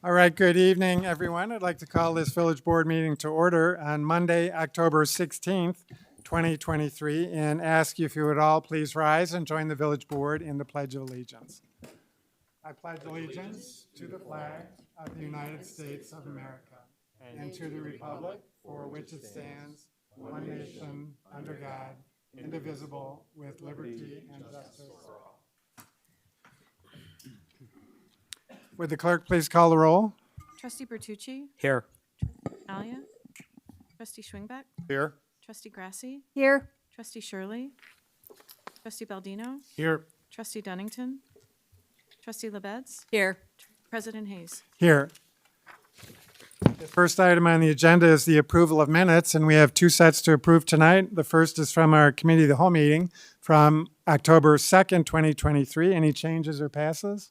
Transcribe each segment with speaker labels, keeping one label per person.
Speaker 1: All right, good evening, everyone. I'd like to call this Village Board meeting to order on Monday, October 16th, 2023, and ask you if you would all please rise and join the Village Board in the Pledge of Allegiance. I pledge allegiance to the flag of the United States of America and to the republic for which it stands, one nation, under God, indivisible, with liberty and justice for all. Would the clerk please call the roll?
Speaker 2: Trustee Bertucci?
Speaker 3: Here.
Speaker 2: Tinaglia? Trustee Schwingbeck?
Speaker 3: Here.
Speaker 2: Trustee Grasse?
Speaker 4: Here.
Speaker 2: Trustee Shirley? Trustee Baldino?
Speaker 3: Here.
Speaker 2: Trustee Dunnington? Trustee LaBedz?
Speaker 4: Here.
Speaker 2: President Hayes?
Speaker 1: Here. The first item on the agenda is the approval of minutes, and we have two sets to approve tonight. The first is from our Committee of the Whole meeting from October 2nd, 2023. Any changes or passes?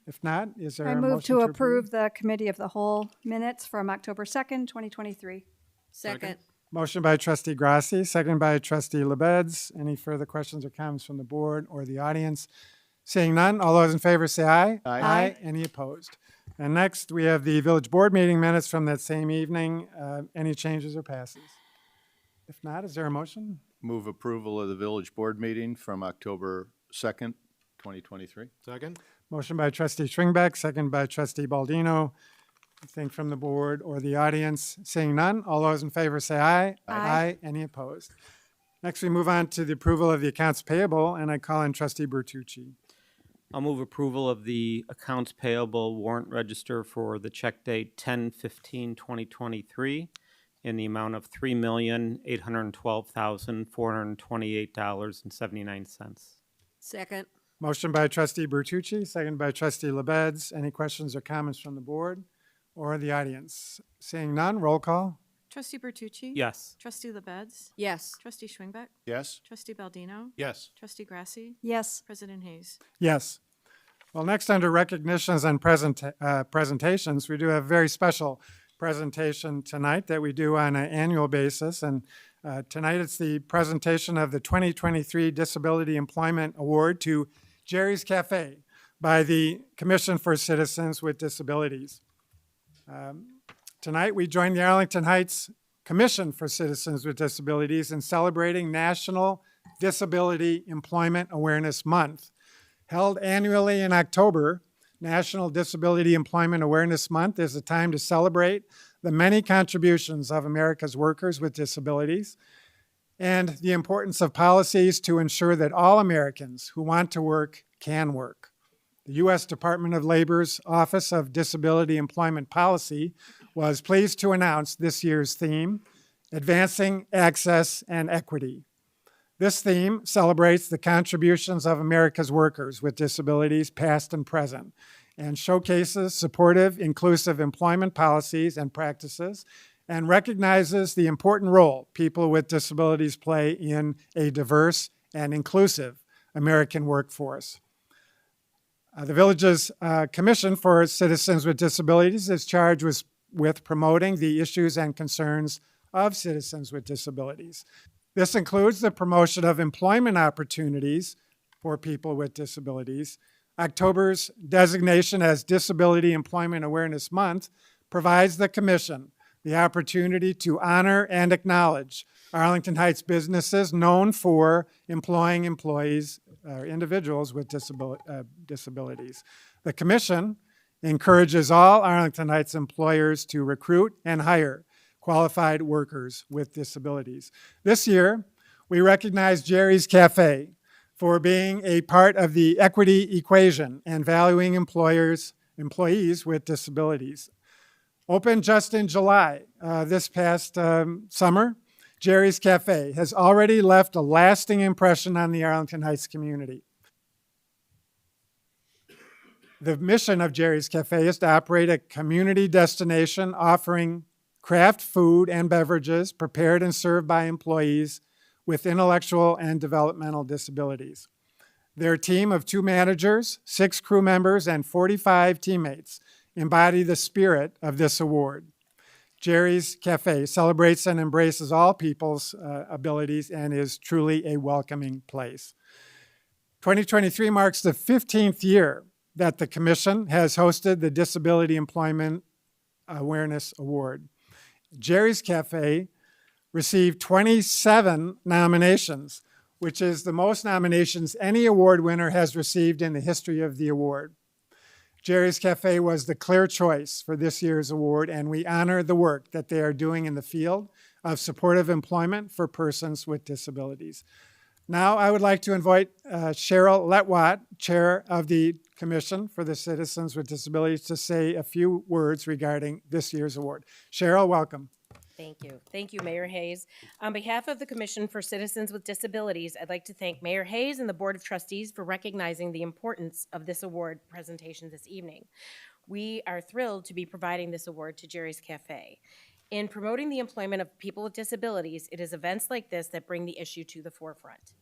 Speaker 1: If not, is there a
Speaker 4: I
Speaker 1: motion
Speaker 4: move to approve the Committee of the Whole minutes from October 2nd, 2023.
Speaker 3: Second.
Speaker 1: Motion by Trustee Grasse, second by Trustee LaBedz. Any further questions or comments from the board or the audience? Seeing none, all those in favor say aye.
Speaker 3: Aye.
Speaker 4: Aye.
Speaker 1: Any opposed? And next, we have the Village Board meeting minutes from that same evening. Any changes or passes? If not, is there a motion?
Speaker 5: Move approval of the village board meeting from October 2nd, 2023.
Speaker 3: Second.
Speaker 1: Motion by Trustee Schwingbeck, second by Trustee Baldino. Anything from the board or the audience? Seeing none, all those in favor say aye.
Speaker 4: Aye.
Speaker 1: Any opposed? Next, we move on to the approval of the accounts payable, and I call in Trustee Bertucci.
Speaker 3: I'll move approval of the accounts payable warrant register for the check date 10/15/2023 in the amount of $3,812,428.79.
Speaker 4: Second.
Speaker 1: Motion by Trustee Bertucci, second by Trustee LaBedz. Any questions or comments from the board or the audience? Seeing none, roll call.
Speaker 2: Trustee Bertucci?
Speaker 3: Yes.
Speaker 2: Trustee LaBedz?
Speaker 4: Yes.
Speaker 2: Trustee Schwingbeck?
Speaker 5: Yes?
Speaker 2: Trustee Baldino?
Speaker 3: Yes.
Speaker 2: Trustee Grasse?
Speaker 4: Yes.
Speaker 2: President Hayes?
Speaker 1: Yes. Well, next under recognitions and presentations, we do have a very special presentation tonight that we do on an annual basis. And tonight it's the presentation of the 2023 Disability Employment Award to Jerry's Cafe by the Commission for Citizens with Disabilities. Tonight we join the Arlington Heights Commission for Citizens with Disabilities in celebrating National Disability Employment Awareness Month. Held annually in October, National Disability Employment Awareness Month is a time to celebrate the many contributions of America's workers with disabilities and the importance of policies to ensure that all Americans who want to work can work. The U.S. Department of Labor's Office of Disability Employment Policy was pleased to announce this year's theme, Advancing Access and Equity. This theme celebrates the contributions of America's workers with disabilities, past and present, and showcases supportive, inclusive employment policies and practices, and recognizes the important role people with disabilities play in a diverse and inclusive American workforce. The Village's Commission for Citizens with Disabilities is charged with promoting the issues and concerns of citizens with disabilities. This includes the promotion of employment opportunities for people with disabilities. October's designation as Disability Employment Awareness Month provides the Commission the opportunity to honor and acknowledge Arlington Heights businesses known for employing employees or individuals with disabilities. The Commission encourages all Arlington Heights employers to recruit and hire qualified workers with disabilities. This year, we recognize Jerry's Cafe for being a part of the equity equation and valuing employees with disabilities. Opened just in July this past summer, Jerry's Cafe has already left a lasting impression on the Arlington Heights community. The mission of Jerry's Cafe is to operate a community destination offering craft food and beverages prepared and served by employees with intellectual and developmental disabilities. Their team of 2 managers, 6 crew members, and 45 teammates embody the spirit of this award. Jerry's Cafe celebrates and embraces all people's abilities and is truly a welcoming place. 2023 marks the 15th year that the commission has hosted the Disability Employment Awareness Award. Jerry's Cafe received 27 nominations, which is the most nominations any award winner has received in the history of the award. Jerry's Cafe was the clear choice for this year's award, and we honor the work that they are doing in the field of supportive employment for persons with disabilities. Now, I would like to invite Cheryl Letwatt, Chair of the Commission for the Citizens with Disabilities, to say a few words regarding this year's award. Cheryl, welcome.
Speaker 6: Thank you. Thank you, Mayor Hayes. On behalf of the Commission for Citizens with Disabilities, I'd like to thank Mayor Hayes and the Board of Trustees for recognizing the importance of this award presentation this evening. We are thrilled to be providing this award to Jerry's Cafe. In promoting the employment of people with disabilities, it is events like this that bring the issue to the forefront.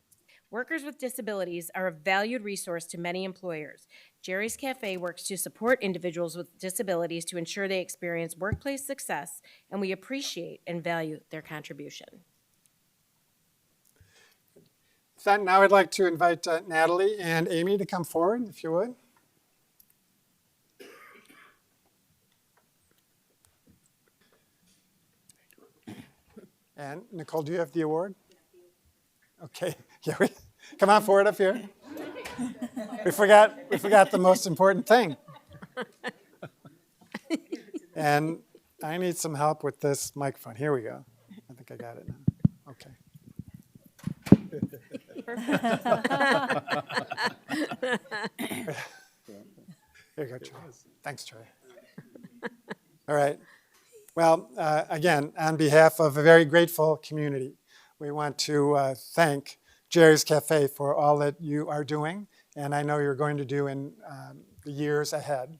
Speaker 6: Workers with disabilities are a valued resource to many employers. Jerry's Cafe works to support individuals with disabilities to ensure they experience workplace success, and we appreciate and value their contribution.
Speaker 1: Now I'd like to invite Natalie and Amy to come forward, if you would. And Nicolle, do you have the award? Okay, yeah, come on forward up here. We forgot the most important thing. And I need some help with this microphone. Here we go. I think I got it now. Okay. Here you go, Troy. Thanks, Troy. All right. Well, again, on behalf of a very grateful community, we want to thank Jerry's Cafe for all that you are doing, and I know you're going to do in the years ahead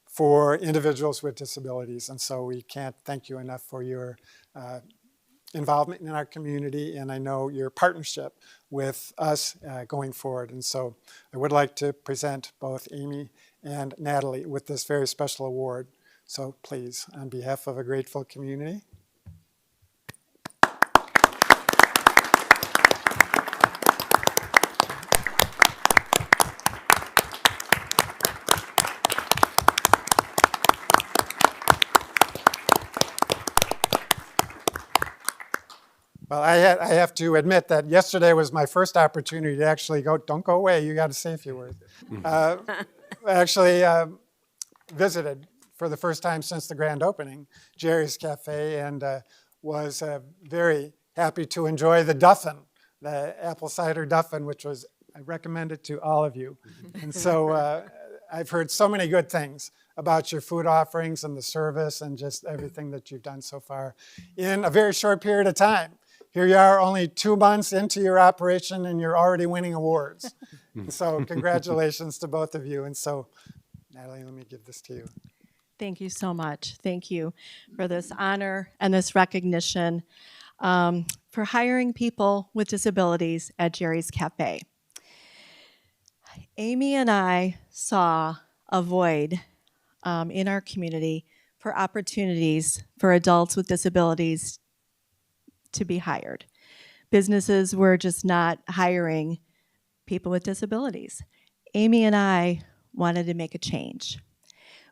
Speaker 1: for individuals with disabilities. And so we can't thank you enough for your involvement in our community, and I know your partnership with us going forward. And so I would like to present both Amy and Natalie with this very special award. So please, on behalf of a grateful community. Well, I have to admit that yesterday was my first opportunity to actually go, don't go away, you got to say a few words. Actually visited for the first time since the grand opening, Jerry's Cafe, and was very happy to enjoy the Duffin, the apple cider Duffin, which was, I recommend it to all of you. And so I've heard so many good things about your food offerings and the service and just everything that you've done so far in a very short period of time. Here you are only 2 months into your operation and you're already winning awards. So congratulations to both of you. And so, Natalie, let me give this to you.
Speaker 7: Thank you so much. Thank you for this honor and this recognition for hiring people with disabilities at Jerry's Cafe. Amy and I saw a void in our community for opportunities for adults with disabilities to be hired. Businesses were just not hiring people with disabilities. Amy and I wanted to make a change.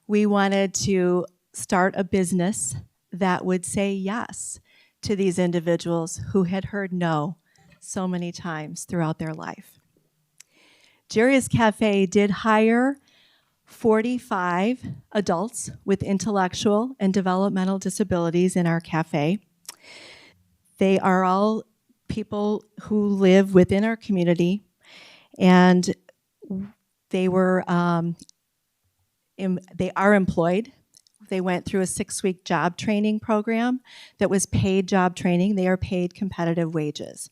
Speaker 7: We wanted to start a business that would say yes to these individuals who had heard no so many times throughout their life. Jerry's Cafe did hire 45 adults with intellectual and developmental disabilities in our cafe. They are all people who live within our community, and they are employed. They went through a 6-week job training program that was paid job training. They are paid competitive wages.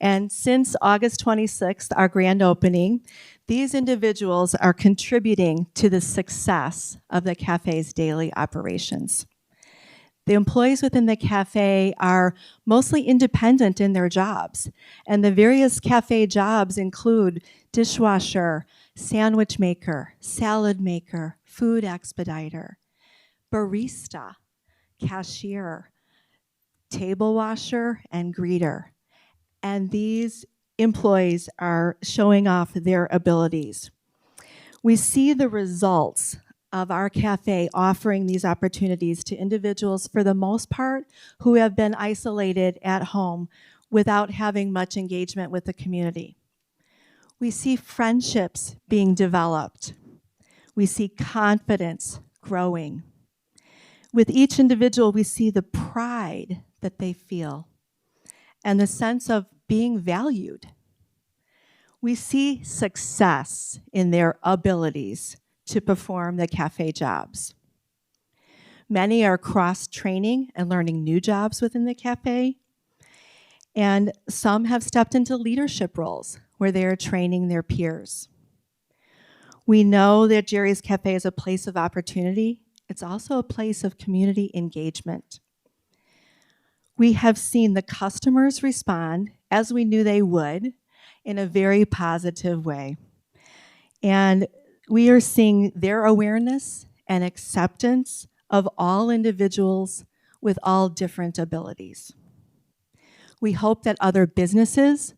Speaker 7: And since August 26th, our grand opening, these individuals are contributing to the success of the cafe's daily operations. The employees within the cafe are mostly independent in their jobs, and the various cafe jobs include dishwasher, sandwich maker, salad maker, food expediter, barista, cashier, table washer, and greeter. And these employees are showing off their abilities. We see the results of our cafe offering these opportunities to individuals, for the most part, who have been isolated at home without having much engagement with the community. We see friendships being developed. We see confidence growing. With each individual, we see the pride that they feel and the sense of being valued. We see success in their abilities to perform the cafe jobs. Many are cross-training and learning new jobs within the cafe, and some have stepped into leadership roles where they are training their peers. We know that Jerry's Cafe is a place of opportunity. It's also a place of community engagement. We have seen the customers respond, as we knew they would, in a very positive way. And we are seeing their awareness and acceptance of all individuals with all different abilities. We hope that other businesses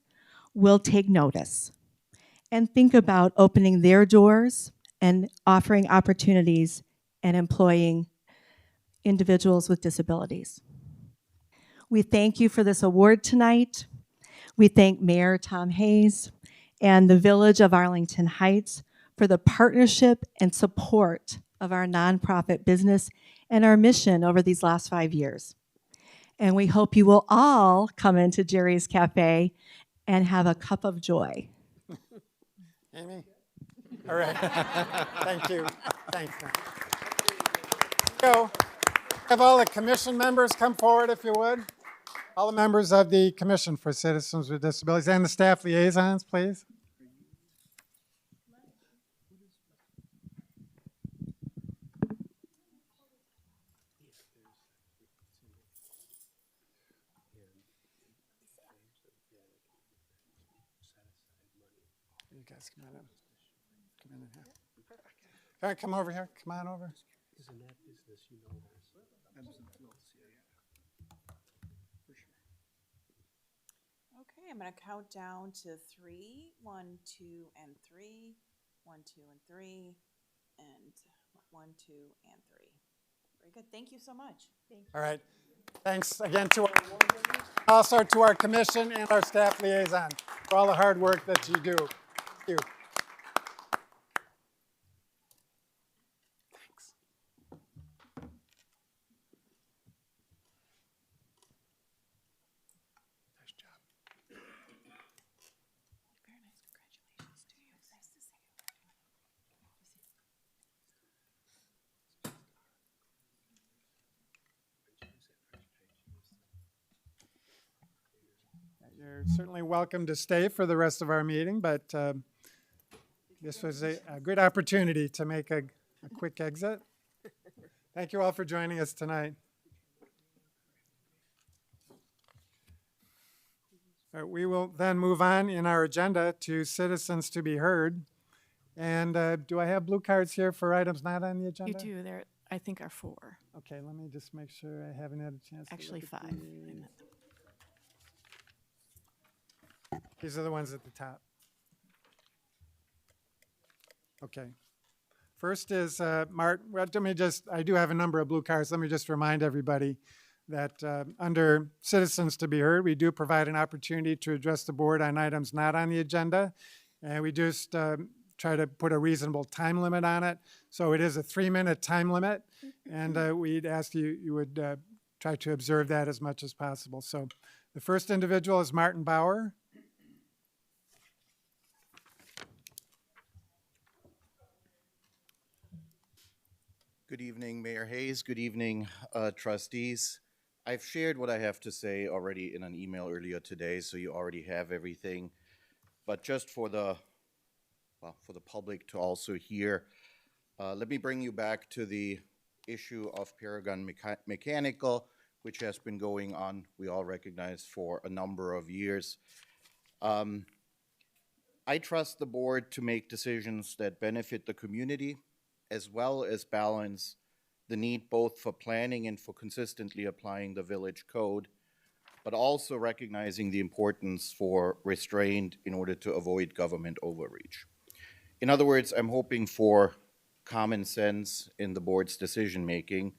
Speaker 7: will take notice and think about opening their doors and offering opportunities and employing individuals with disabilities. We thank you for this award tonight. We thank Mayor Tom Hayes and the Village of Arlington Heights for the partnership and support of our nonprofit business and our mission over these last 5 years. And we hope you will all come into Jerry's Cafe and have a cup of joy.
Speaker 1: Amy? All right. Thank you. Thanks, Matt. So, have all the commission members come forward, if you would. All the members of the Commission for Citizens with Disabilities and the staff liaisons, please. You guys come on in. Come in here. All right, come over here. Come on over.
Speaker 8: Okay, I'm gonna count down to 3, 1, 2, and 3, 1, 2, and 3, and 1, 2, and 3. Very good, thank you so much.
Speaker 1: All right. Thanks again to also to our commission and our staff liaison for all the hard work that you do. Thank you. Thanks. Nice job.
Speaker 8: Very nice, congratulations to you. Nice to see you.
Speaker 1: You're certainly welcome to stay for the rest of our meeting, but this was a good opportunity to make a quick exit. Thank you all for joining us tonight. All right, we will then move on in our agenda to citizens to be heard. And do I have blue cards here for items not on the agenda?
Speaker 2: You do. There, I think, are 4.
Speaker 1: Okay, let me just make sure I haven't had a chance to
Speaker 2: Actually,
Speaker 1: look at
Speaker 2: 5.
Speaker 1: these. These are the ones at the top. Okay. First is Mark. Well, I do have a number of blue cards. Let me just remind everybody that under Citizens to be Heard, we do provide an opportunity to address the board on items not on the agenda. And we just try to put a reasonable time limit on it. So it is a 3-minute time limit. And we'd ask you would try to observe that as much as possible. So the first individual is Martin Bauer.
Speaker 9: Good evening, Mayor Hayes. Good evening, trustees. I've shared what I have to say already in an email earlier today, so you already have everything. But just for the public to also hear, let me bring you back to the issue of Paragon Mechanical, which has been going on, we all recognize, for a number of years. I trust the board to make decisions that benefit the community, as well as balance the need both for planning and for consistently applying the village code, but also recognizing the importance for restraint in order to avoid government overreach. In other words, I'm hoping for common sense in the board's decision-making.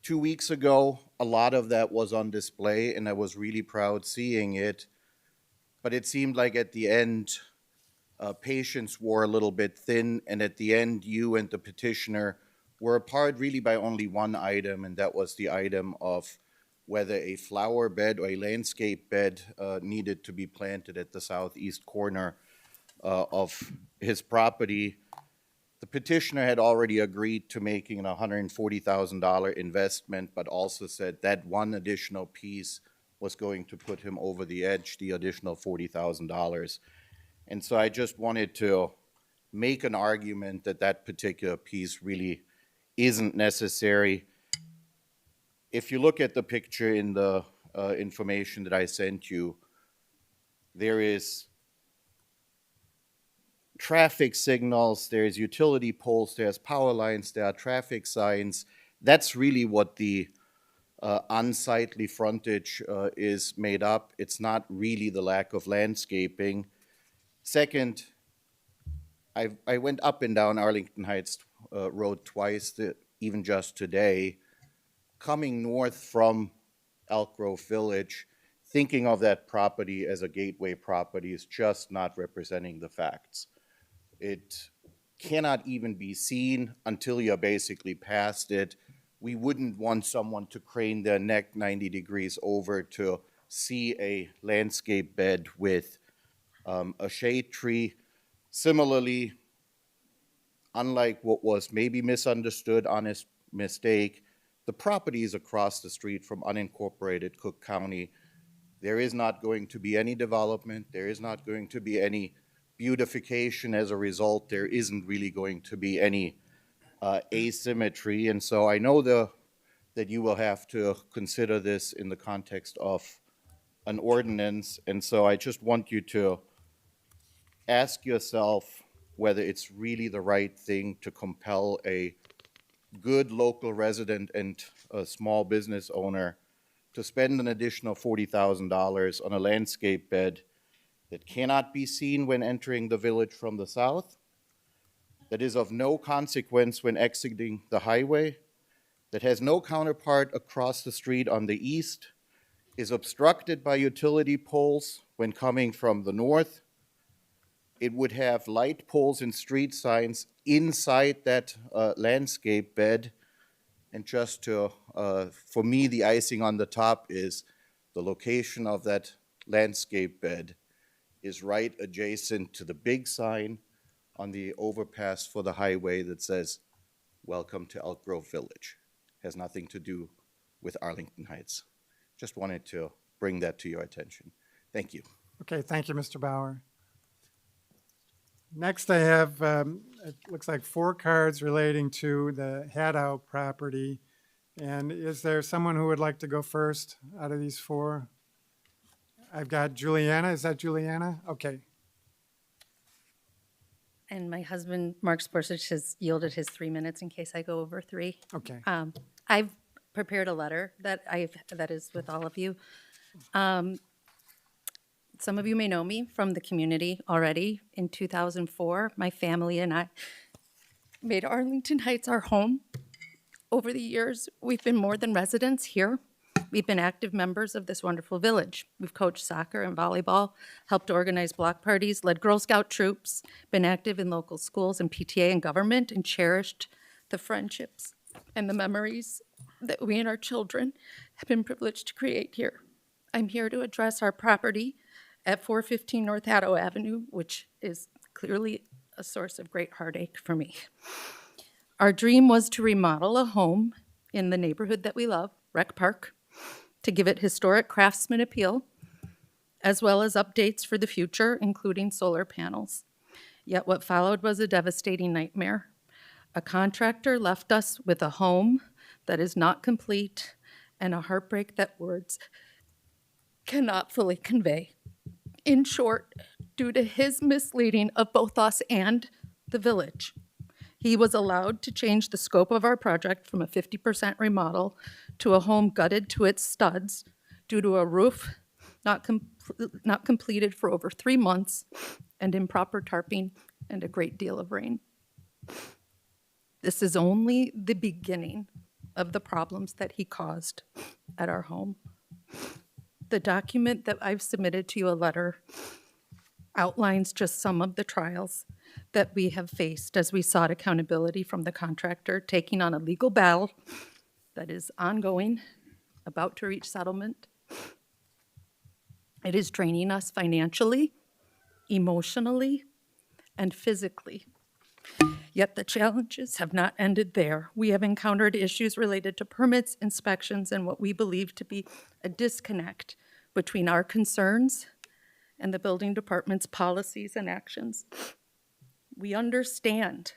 Speaker 9: 2 weeks ago, a lot of that was on display, and I was really proud seeing it. But it seemed like at the end, patience wore a little bit thin, and at the end, you and the petitioner were apart really by only one item, and that was the item of whether a flower bed or a landscape bed needed to be planted at the southeast corner of his property. The petitioner had already agreed to making an $140,000 investment, but also said that one additional piece was going to put him over the edge, the additional $40,000. And so I just wanted to make an argument that that particular piece really isn't necessary. If you look at the picture in the information that I sent you, there is traffic signals, there's utility poles, there's power lines, there are traffic signs. That's really what the unsightly frontage is made up. It's not really the lack of landscaping. Second, I went up and down Arlington Heights Road twice, even just today, coming north from Elk Grove Village, thinking of that property as a gateway property is just not representing the facts. It cannot even be seen until you're basically past it. We wouldn't want someone to crane their neck 90 degrees over to see a landscape bed with a shade tree. Similarly, unlike what was maybe misunderstood, honest mistake, the property is across the street from unincorporated Cook County. There is not going to be any development. There is not going to be any beautification as a result. There isn't really going to be any asymmetry. And so I know that you will have to consider this in the context of an ordinance. And so I just want you to ask yourself whether it's really the right thing to compel a good local resident and a small business owner to spend an additional $40,000 on a landscape bed that cannot be seen when entering the village from the south, that is of no consequence when exiting the highway, that has no counterpart across the street on the east, is obstructed by utility poles when coming from the north. It would have light poles and street signs inside that landscape bed. And just to, for me, the icing on the top is the location of that landscape bed is right adjacent to the big sign on the overpass for the highway that says, "Welcome to Elk Grove Village." Has nothing to do with Arlington Heights. Just wanted to bring that to your attention. Thank you.
Speaker 1: Okay, thank you, Mr. Bauer. Next, I have, it looks like 4 cards relating to the Haddow property. And is there someone who would like to go first out of these 4? I've got Juliana. Is that Juliana? Okay.
Speaker 10: And my husband, Mark Sporsich, has yielded his 3 minutes in case I go over 3.
Speaker 1: Okay.
Speaker 10: I've prepared a letter that is with all of you. Some of you may know me from the community already. In 2004, my family and I made Arlington Heights our home. Over the years, we've been more than residents here. We've been active members of this wonderful village. We've coached soccer and volleyball, helped organize block parties, led Girl Scout troops, been active in local schools and PTA and government, and cherished the friendships and the memories that we and our children have been privileged to create here. I'm here to address our property at 415 North Haddow Avenue, which is clearly a source of great heartache for me. Our dream was to remodel a home in the neighborhood that we love, Rec Park, to give it historic craftsman appeal, as well as updates for the future, including solar panels. Yet what followed was a devastating nightmare. A contractor left us with a home that is not complete and a heartbreak that words cannot fully convey. In short, due to his misleading of both us and the village, he was allowed to change the scope of our project from a 50% remodel to a home gutted to its studs due to a roof not completed for over 3 months and improper tarping and a great deal of rain. This is only the beginning of the problems that he caused at our home. The document that I've submitted to you, a letter, outlines just some of the trials that we have faced as we sought accountability from the contractor, taking on a legal battle that is ongoing, about to reach settlement. It is draining us financially, emotionally, and physically. Yet the challenges have not ended there. We have encountered issues related to permits, inspections, and what we believe to be a disconnect between our concerns and the building department's policies and actions. We understand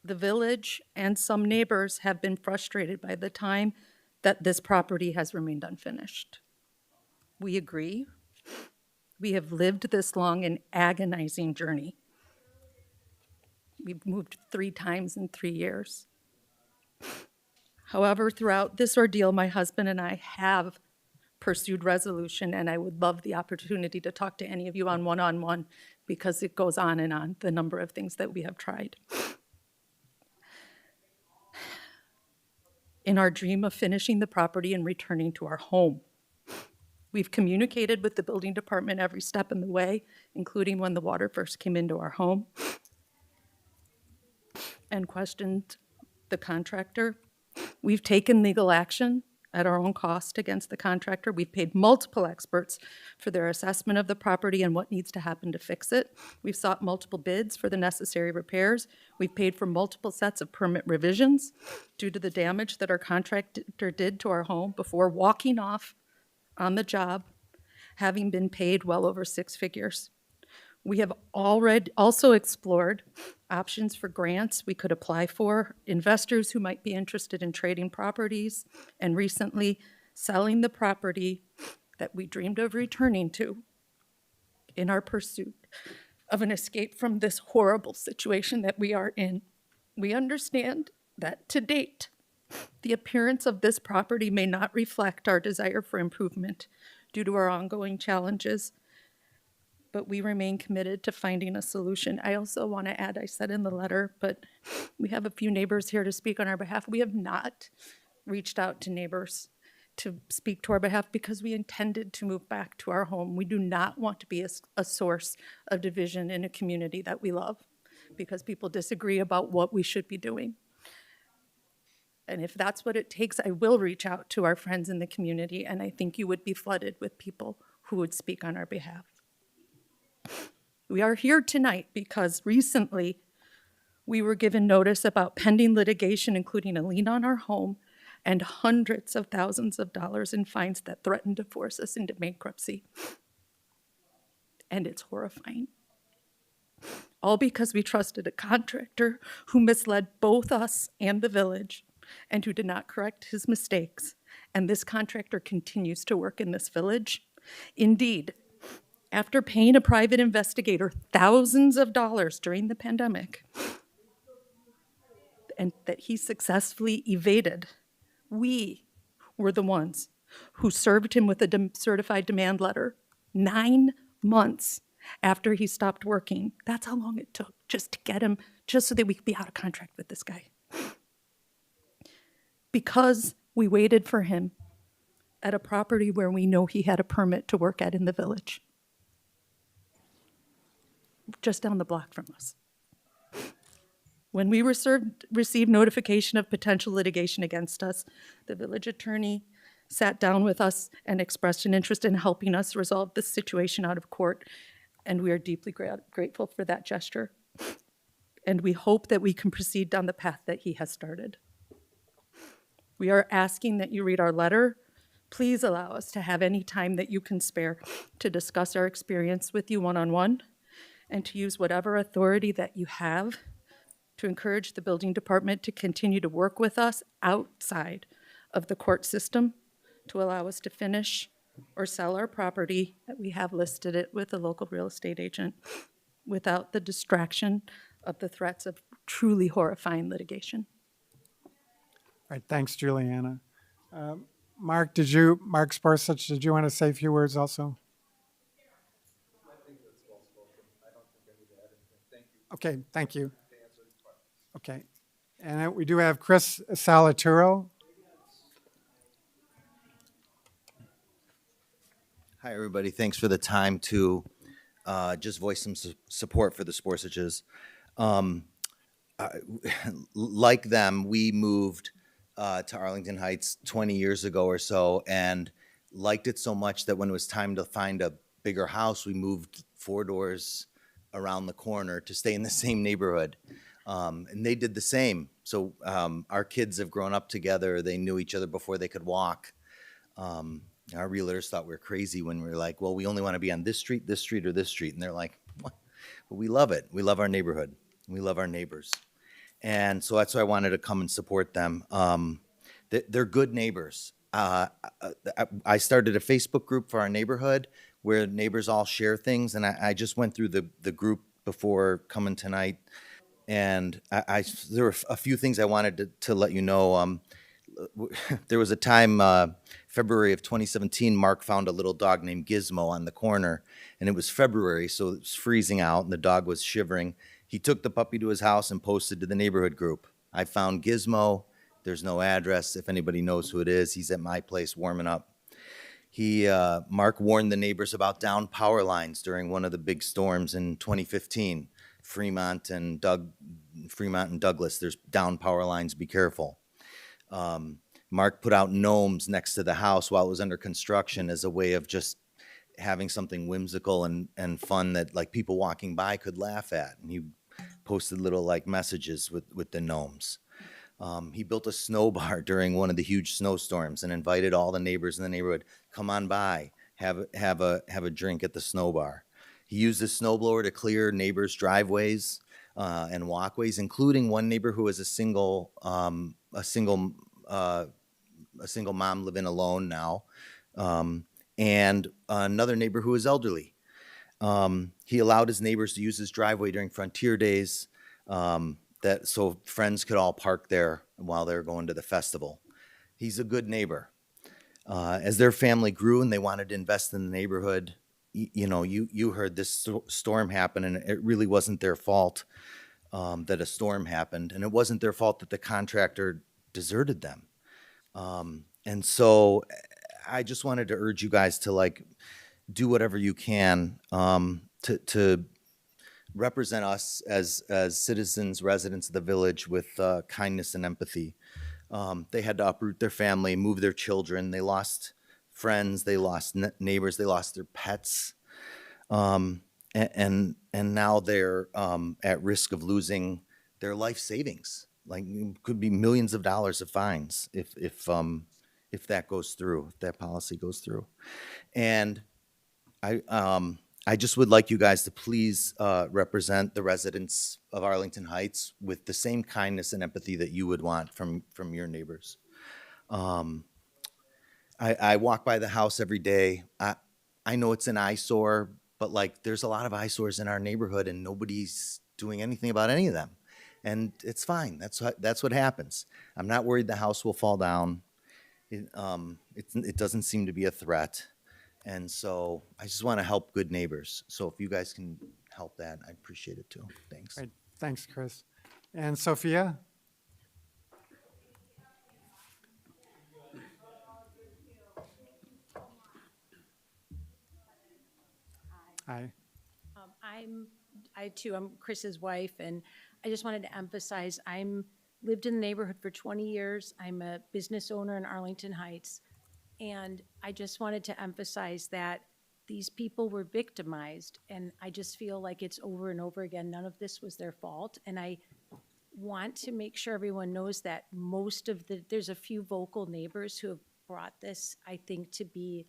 Speaker 10: the village and some neighbors have been frustrated by the time that this property has remained unfinished. We agree. We have lived this long and agonizing journey. We've moved 3 times in 3 years. However, throughout this ordeal, my husband and I have pursued resolution, and I would love the opportunity to talk to any of you on one-on-one because it goes on and on, the number of things that we have tried. In our dream of finishing the property and returning to our home, we've communicated with the building department every step in the way, including when the water first came into our home, and questioned the contractor. We've taken legal action at our own cost against the contractor. We've paid multiple experts for their assessment of the property and what needs to happen to fix it. We've sought multiple bids for the necessary repairs. We've paid for multiple sets of permit revisions due to the damage that our contractor did to our home before walking off on the job, having been paid well over 6 figures. We have already also explored options for grants we could apply for, investors who might be interested in trading properties, and recently selling the property that we dreamed of returning to in our pursuit of an escape from this horrible situation that we are in. We understand that to date, the appearance of this property may not reflect our desire for improvement due to our ongoing challenges, but we remain committed to finding a solution. I also want to add, I said in the letter, but we have a few neighbors here to speak on our behalf. We have not reached out to neighbors to speak to our behalf because we intended to move back to our home. We do not want to be a source of division in a community that we love because people disagree about what we should be doing. And if that's what it takes, I will reach out to our friends in the community, and I think you would be flooded with people who would speak on our behalf. We are here tonight because recently we were given notice about pending litigation, including a lien on our home and hundreds of thousands of dollars in fines that threaten to force us into bankruptcy. And it's horrifying. All because we trusted a contractor who misled both us and the village and who did not correct his mistakes. And this contractor continues to work in this village. Indeed, after paying a private investigator thousands of dollars during the pandemic, and that he successfully evaded, we were the ones who served him with a certified demand letter 9 months after he stopped working. That's how long it took just to get him, just so that we could be out of contract with this guy. Because we waited for him at a property where we know he had a permit to work at in the village, just down the block from us. When we received notification of potential litigation against us, the village attorney sat down with us and expressed an interest in helping us resolve this situation out of court, and we are deeply grateful for that gesture. And we hope that we can proceed down the path that he has started. We are asking that you read our letter. Please allow us to have any time that you can spare to discuss our experience with you one-on-one and to use whatever authority that you have to encourage the building department to continue to work with us outside of the court system to allow us to finish or sell our property that we have listed it with a local real estate agent without the distraction of the threats of truly horrifying litigation.
Speaker 1: All right, thanks, Juliana. Mark Sporsich, did you want to say a few words also? Okay, thank you. Okay. And we do have Chris Salaturo.
Speaker 9: Hi, everybody. Thanks for the time to just voice some support for the Sporsages. Like them, we moved to Arlington Heights 20 years ago or so and liked it so much that when it was time to find a bigger house, we moved 4 doors around the corner to stay in the same neighborhood. And they did the same. So our kids have grown up together. They knew each other before they could walk. Our realtors thought we were crazy when we were like, well, we only want to be on this street, or this street. And they're like, what? But we love it. We love our neighborhood. We love our neighbors. And so that's why I wanted to come and support them. They're good neighbors. I started a Facebook group for our neighborhood where neighbors all share things. And I just went through the group before coming tonight. And there were a few things I wanted to let you know. There was a time, February of 2017, Mark found a little dog named Gizmo on the corner, and it was February, so it was freezing out, and the dog was shivering. He took the puppy to his house and posted to the neighborhood group. I found Gizmo. There's no address. If anybody knows who it is, he's at my place warming up. Mark warned the neighbors about down power lines during one of the big storms in 2015. Fremont and Douglas, there's down power lines, be careful. Mark put out gnomes next to the house while it was under construction as a way of just having something whimsical and fun that like people walking by could laugh at. And he posted little like messages with the gnomes. He built a snow bar during one of the huge snowstorms and invited all the neighbors in the neighborhood, come on by, have a drink at the snow bar. He used his snowblower to clear neighbors' driveways and walkways, including one neighbor who was a single mom living alone now, and another neighbor who was elderly. He allowed his neighbors to use his driveway during Frontier Days, so friends could all park there while they were going to the festival. He's a good neighbor. As their family grew and they wanted to invest in the neighborhood, you heard this storm happen, and it really wasn't their fault that a storm happened, and it wasn't their fault that the contractor deserted them. And so I just wanted to urge you guys to like do whatever you can to represent us as citizens, residents of the village with kindness and empathy. They had to uproot their family, move their children. They lost friends, they lost neighbors, they lost their pets. And now they're at risk of losing their life savings. Like it could be millions of dollars of fines if that goes through, if that policy goes through. And I just would like you guys to please represent the residents of Arlington Heights with the same kindness and empathy that you would want from your neighbors. I walk by the house every day. I know it's an eyesore, but like there's a lot of eyesores in our neighborhood and nobody's doing anything about any of them. And it's fine. That's what happens. I'm not worried the house will fall down. It doesn't seem to be a threat. And so I just want to help good neighbors. So if you guys can help that, I'd appreciate it too. Thanks.
Speaker 1: Right. Thanks, Chris. And Sophia? Hi.
Speaker 2: I'm Chris's wife, and I just wanted to emphasize, lived in the neighborhood for 20 years. I'm a business owner in Arlington Heights, and I just wanted to emphasize that these people were victimized, and I just feel like it's over and over again. None of this was their fault, and I want to make sure everyone knows that there's a few vocal neighbors who have brought this, I think, to be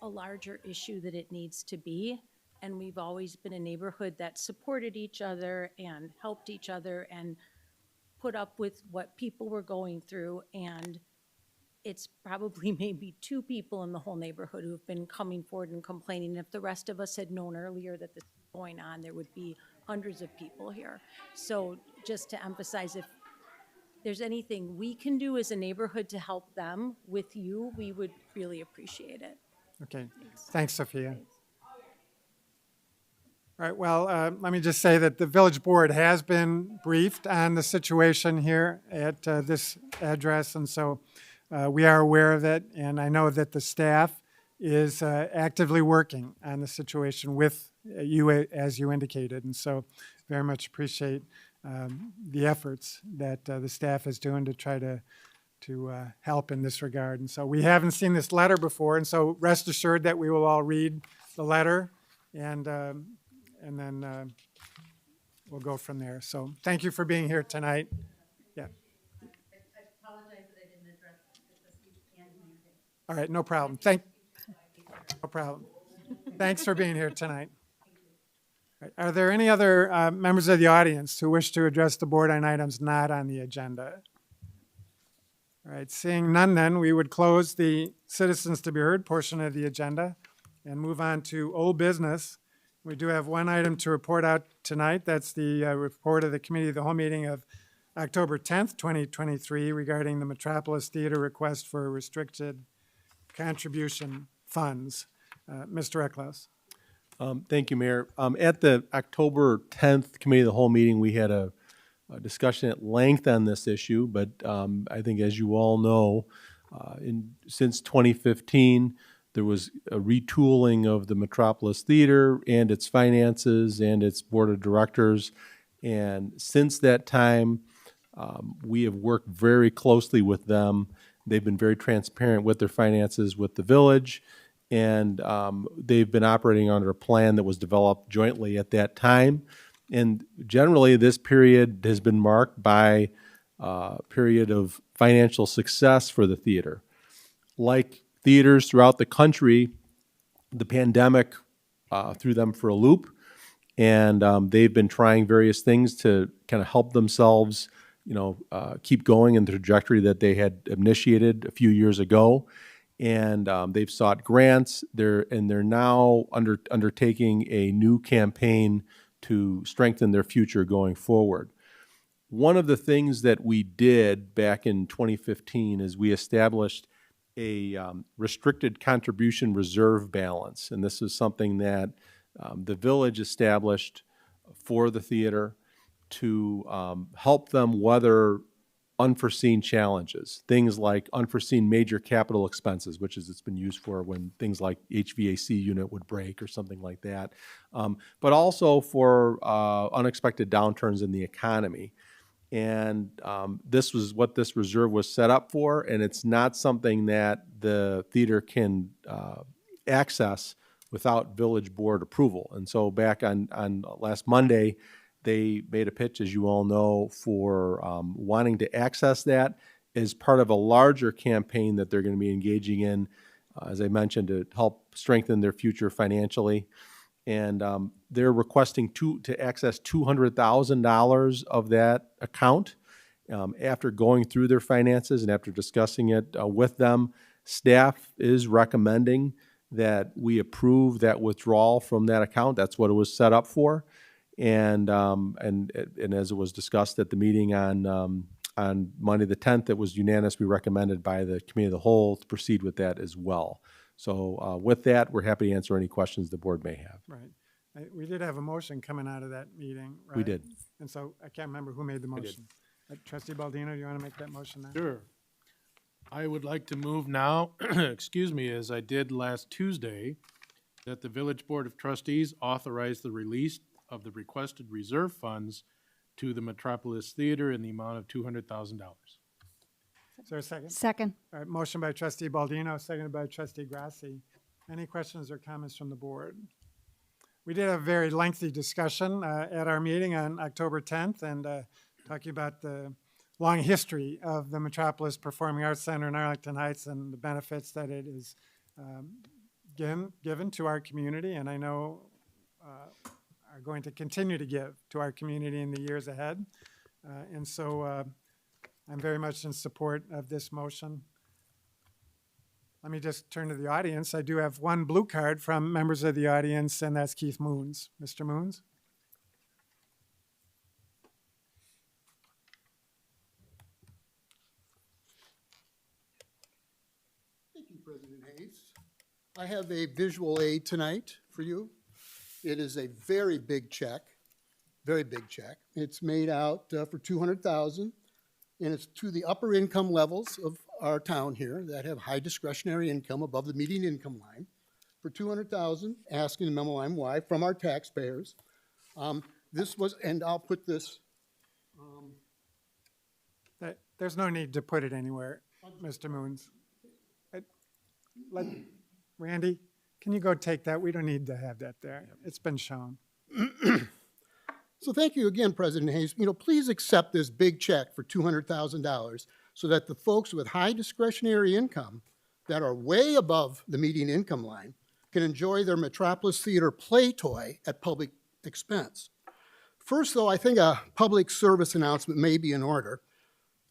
Speaker 2: a larger issue that it needs to be. And we've always been a neighborhood that supported each other and helped each other and put up with what people were going through. And it's probably maybe 2 people in the whole neighborhood who have been coming forward and complaining. If the rest of us had known earlier that this was going on, there would be hundreds of people here. So just to emphasize, if there's anything we can do as a neighborhood to help them with you, we would really appreciate it.
Speaker 1: Okay. Thanks, Sophia. All right, well, let me just say that the village board has been briefed on the situation here at this address, and so we are aware of it, and I know that the staff is actively working on the situation with you, as you indicated, and so very much appreciate the efforts that the staff is doing to try to help in this regard. And so we haven't seen this letter before, and so rest assured that we will all read the letter, and then we'll go from there. So thank you for being here tonight. Yeah. All right, no problem. No problem. Thanks for being here tonight. All right, are there any other members of the audience who wish to address the board on items not on the agenda? All right, seeing none then, we would close the citizens to be heard portion of the agenda and move on to old business. We do have one item to report out tonight. That's the report of the Committee of the Whole meeting of October 10th, 2023 regarding the Metropolis Theater request for restricted contribution funds. Mr. Ecklos.
Speaker 11: Thank you, Mayor. At the October 10th Committee of the Whole meeting, we had a discussion at length on this issue, but I think as you all know, since 2015, there was a retooling of the Metropolis Theater and its finances and its board of directors. And since that time, we have worked very closely with them. They've been very transparent with their finances with the village, and they've been operating under a plan that was developed jointly at that time. And generally, this period has been marked by a period of financial success for the theater. Like theaters throughout the country, the pandemic threw them for a loop, and they've been trying various things to kind of help themselves, keep going in the trajectory that they had initiated a few years ago. And they've sought grants. They're now undertaking a new campaign to strengthen their future going forward. One of the things that we did back in 2015 is we established a restricted contribution reserve balance. And this is something that the village established for the theater to help them weather unforeseen challenges, things like unforeseen major capital expenses, which is it's been used for when things like HVAC unit would break or something like that, but also for unexpected downturns in the economy. And this was what this reserve was set up for, and it's not something that the theater can access without village board approval. And so back on last Monday, they made a pitch, as you all know, for wanting to access that as part of a larger campaign that they're going to be engaging in, as I mentioned, to help strengthen their future financially. And they're requesting to access $200,000 of that account. After going through their finances and after discussing it with them, staff is recommending that we approve that withdrawal from that account. That's what it was set up for. And as it was discussed at the meeting on Monday the 10th, it was unanimously recommended by the Committee of the Whole to proceed with that as well. So with that, we're happy to answer any questions the board may have.
Speaker 1: Right. We did have a motion coming out of that meeting, right?
Speaker 11: We did.
Speaker 1: And so I can't remember who made the motion. Trustee Baldino, do you want to make that motion now?
Speaker 12: Sure. I would like to move now, excuse me, as I did last Tuesday, that the Village Board of Trustees authorize the release of the requested reserve funds to the Metropolis Theater in the amount of $200,000.
Speaker 1: Is there a second?
Speaker 4: Second.
Speaker 1: All right, motion by Trustee Baldino, seconded by Trustee Grasse. Any questions or comments from the board? We did have a very lengthy discussion at our meeting on October 10th, and talking about the long history of the Metropolis Performing Arts Center in Arlington Heights and the benefits that it is given to our community, and I know are going to continue to give to our community in the years ahead. And so I'm very much in support of this motion. Let me just turn to the audience. I do have one blue card from members of the audience, and that's Keith Moons. Mr. Moons?
Speaker 13: Thank you, President Hayes. I have a visual aid tonight for you. It is a very big check, very big check. It's made out for $200,000, and it's to the upper income levels of our town here that have high discretionary income above the median income line for $200,000, asking the memo line why, from our taxpayers. This was, and I'll put this,
Speaker 1: There's no need to put it anywhere, Mr. Moons. Randy, can you go take that? We don't need to have that there. It's been shown.
Speaker 13: So thank you again, President Hayes. Please accept this big check for $200,000 so that the folks with high discretionary income that are way above the median income line can enjoy their Metropolis Theater play toy at public expense. First, though, I think a public service announcement may be in order.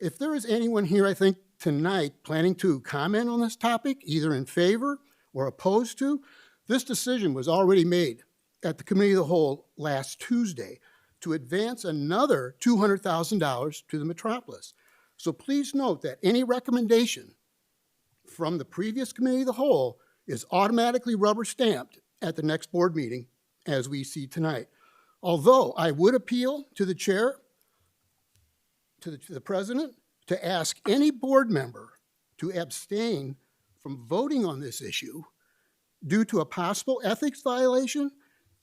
Speaker 13: If there is anyone here, I think, tonight planning to comment on this topic, either in favor or opposed to, this decision was already made at the Committee of the Whole last Tuesday to advance another $200,000 to the Metropolis. So please note that any recommendation from the previous Committee of the Whole is automatically rubber stamped at the next board meeting, as we see tonight. Although I would appeal to the chair, to the president, to ask any board member to abstain from voting on this issue due to a possible ethics violation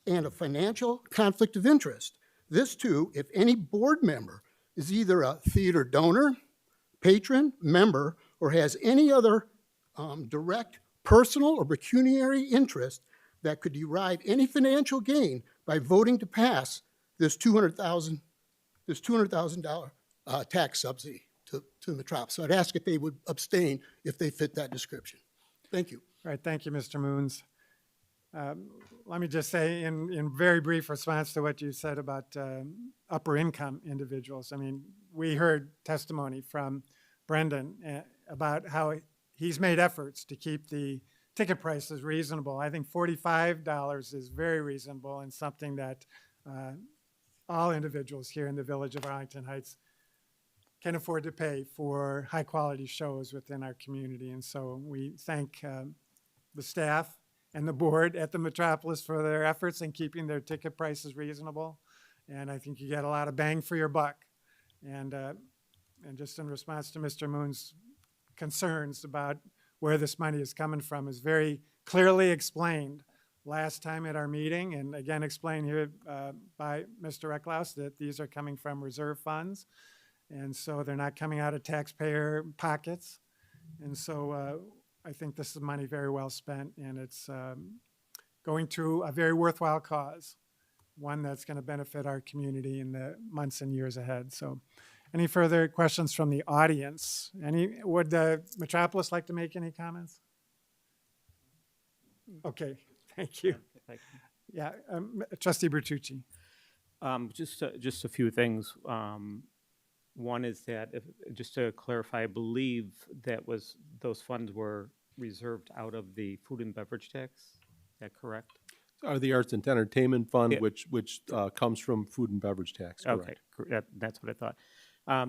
Speaker 13: and a financial conflict of interest. This too, if any board member is either a theater donor, patron, member, or has any other direct personal or pecuniary interest that could derive any financial gain by voting to pass this $200,000 tax subsidy to the Metropolis. So I'd ask if they would abstain if they fit that description. Thank you.
Speaker 1: All right, thank you, Mr. Moons. Let me just say in very brief response to what you said about upper income individuals. I mean, we heard testimony from Brendan about how he's made efforts to keep the ticket prices reasonable. I think $45 is very reasonable and something that all individuals here in the village of Arlington Heights can afford to pay for high-quality shows within our community. And so we thank the staff and the board at the Metropolis for their efforts in keeping their ticket prices reasonable. And I think you get a lot of bang for your buck. And just in response to Mr. Moon's concerns about where this money is coming from is very clearly explained last time at our meeting, and again explained here by Mr. Ecklaus that these are coming from reserve funds. And so they're not coming out of taxpayer pockets. And so I think this is money very well spent, and it's going to a very worthwhile cause, one that's going to benefit our community in the months and years ahead. So any further questions from the audience? Would the Metropolis like to make any comments? Okay, thank you.
Speaker 3: Thank you.
Speaker 1: Yeah, Trustee Bertucci.
Speaker 3: Just a few things. One is that, just to clarify, I believe those funds were reserved out of the food and beverage tax. Is that correct?
Speaker 11: Or the Arts and Entertainment Fund,
Speaker 3: Yeah.
Speaker 11: which comes from food and beverage tax, correct?
Speaker 3: Okay, that's what I thought.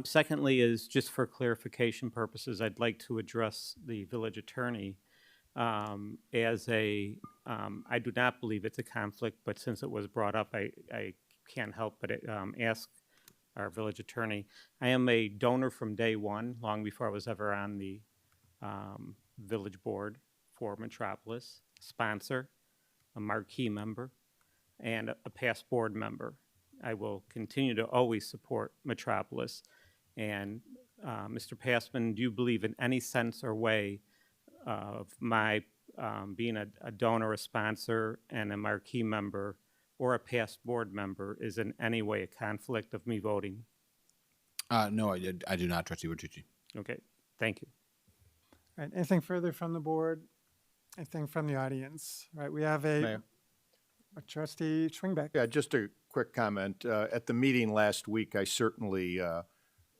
Speaker 3: Secondly is, just for clarification purposes, I'd like to address the village attorney as I do not believe it's a conflict, but since it was brought up, I can't help but ask our village attorney. I am a donor from day one, long before I was ever on the village board for Metropolis, sponsor, a marquee member, and a past board member. I will continue to always support Metropolis. And Mr. Passman, do you believe in any sense or way of my being a donor, a sponsor, and a marquee member, or a past board member is in any way a conflict of me voting?
Speaker 14: No, I do not, Trustee Bertucci.
Speaker 3: Okay, thank you.
Speaker 1: All right, anything further from the board? Anything from the audience? All right, we have a Trustee Schwingbeck.
Speaker 5: Yeah, just a quick comment. At the meeting last week, I certainly had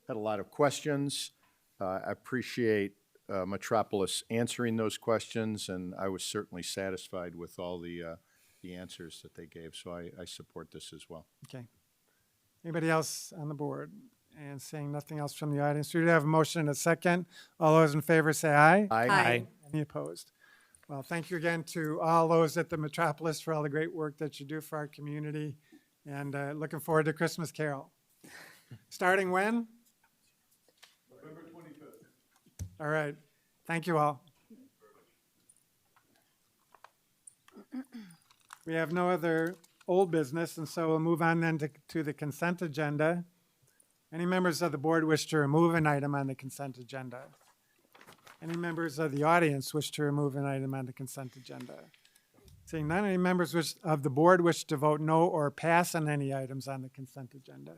Speaker 5: a lot of questions. I appreciate Metropolis answering those questions, and I was certainly satisfied with all the answers that they gave. So I support this as well.
Speaker 1: Okay. Anybody else on the board? And seeing nothing else from the audience, we do have a motion and a second. All those in favor say aye.
Speaker 5: Aye.
Speaker 3: Aye.
Speaker 1: Any opposed? Well, thank you again to all those at the Metropolis for all the great work that you do for our community, and looking forward to Christmas Carol. Starting when? November 25th. All right. Thank you all. We have no other old business, and so we'll move on then to the consent agenda. Any members of the board wish to remove an item on the consent agenda? Any members of the audience wish to remove an item on the consent agenda? Seeing none, any members of the board wish to vote no or pass on any items on the consent agenda?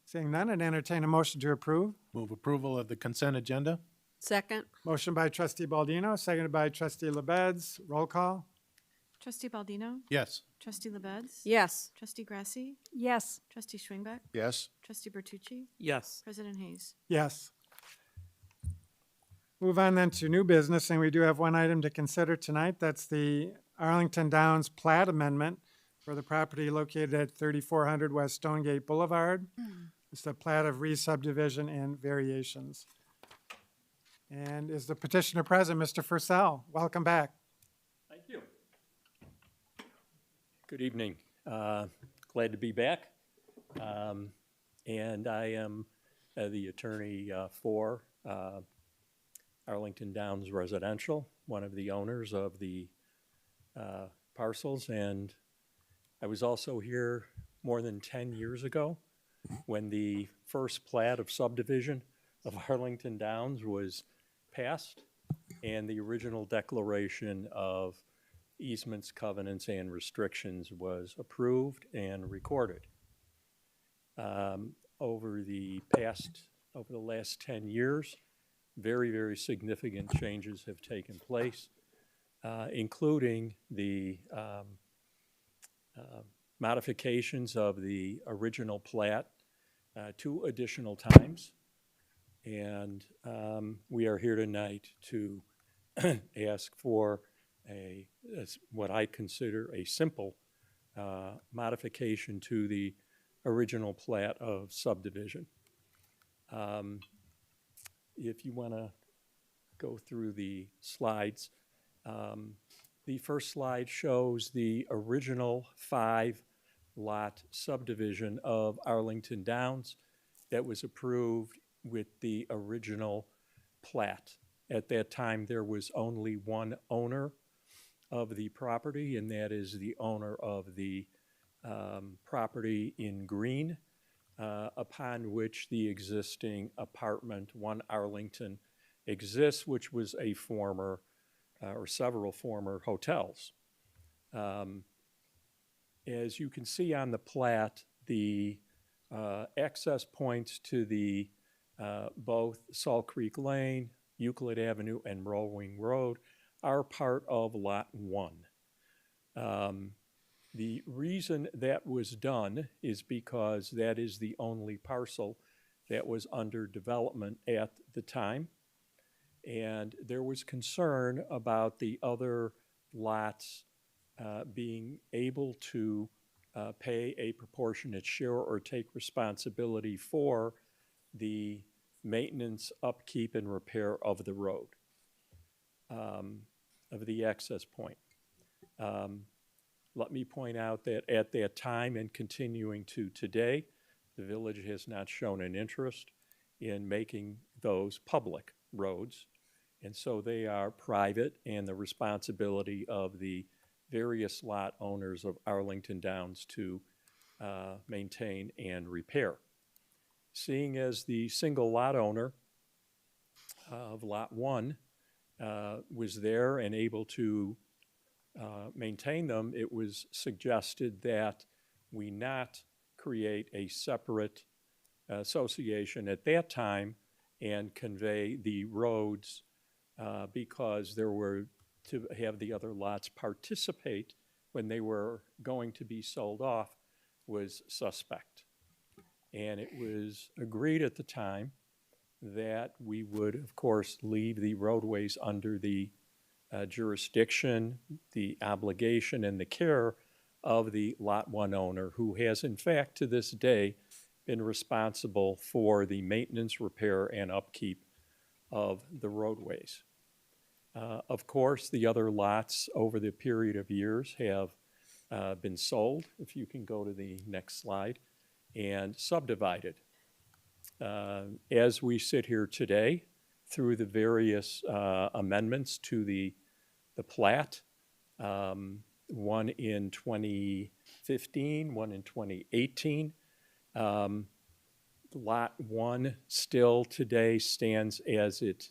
Speaker 1: Seeing none, I'd entertain a motion to approve.
Speaker 12: Move approval of the consent agenda?
Speaker 15: Second.
Speaker 1: Motion by trustee Baldino, seconded by trustee LaBedz. Roll call.
Speaker 16: Trustee Baldino?
Speaker 12: Yes.
Speaker 16: Trustee LaBedz?
Speaker 15: Yes.
Speaker 16: Trustee Grasse?
Speaker 4: Yes.
Speaker 16: Trustee Schwingbeck?
Speaker 5: Yes?
Speaker 16: Trustee Bertucci?
Speaker 3: Yes.
Speaker 16: President Hayes?
Speaker 1: Yes. Move on then to new business, and we do have one item to consider tonight. That's the Arlington Downs plat amendment for the property located at 3400 West Stonegate Boulevard. It's the plat of re-subdivision and variations. And is the petitioner present, Mr. Fursell? Welcome back.
Speaker 17: Thank you. Good evening. Glad to be back. And I am the attorney for Arlington Downs Residential, one of the owners of the parcels. And I was also here more than 10 years ago when the first plat of subdivision of Arlington Downs was passed and the original declaration of easements, covenants, and restrictions was approved and recorded. Over the last 10 years, very, very significant changes have taken place, including the modifications of the original plat 2 additional times. And we are here tonight to ask for what I consider a simple modification to the original plat of subdivision. If you want to go through the slides, the first slide shows the original 5-lot subdivision of Arlington Downs that was approved with the original plat. At that time, there was only one owner of the property, and that is the owner of the property in green, upon which the existing apartment 1 Arlington exists, which was a former or several former hotels. As you can see on the plat, the access points to the both Salt Creek Lane, Euclid Avenue, and Rolling Road are part of Lot 1. The reason that was done is because that is the only parcel that was under development at the time. And there was concern about the other lots being able to pay a proportionate share or take responsibility for the maintenance, upkeep, and repair of the road, of the access point. Let me point out that at that time and continuing to today, the village has not shown an interest in making those public roads. And so they are private and the responsibility of the various lot owners of Arlington Downs to maintain and repair. Seeing as the single lot owner of Lot 1 was there and able to maintain them, it was suggested that we not create a separate association at that time and convey the roads because there were to have the other lots participate when they were going to be sold off was suspect. And it was agreed at the time that we would, of course, leave the roadways under the jurisdiction, the obligation, and the care of the Lot 1 owner, who has, in fact, to this day, been responsible for the maintenance, repair, and upkeep of the roadways. Of course, the other lots over the period of years have been sold, if you can go to the next slide, and subdivided. As we sit here today, through the various amendments to the plat, one in 2015, one in 2018, Lot 1 still today stands as it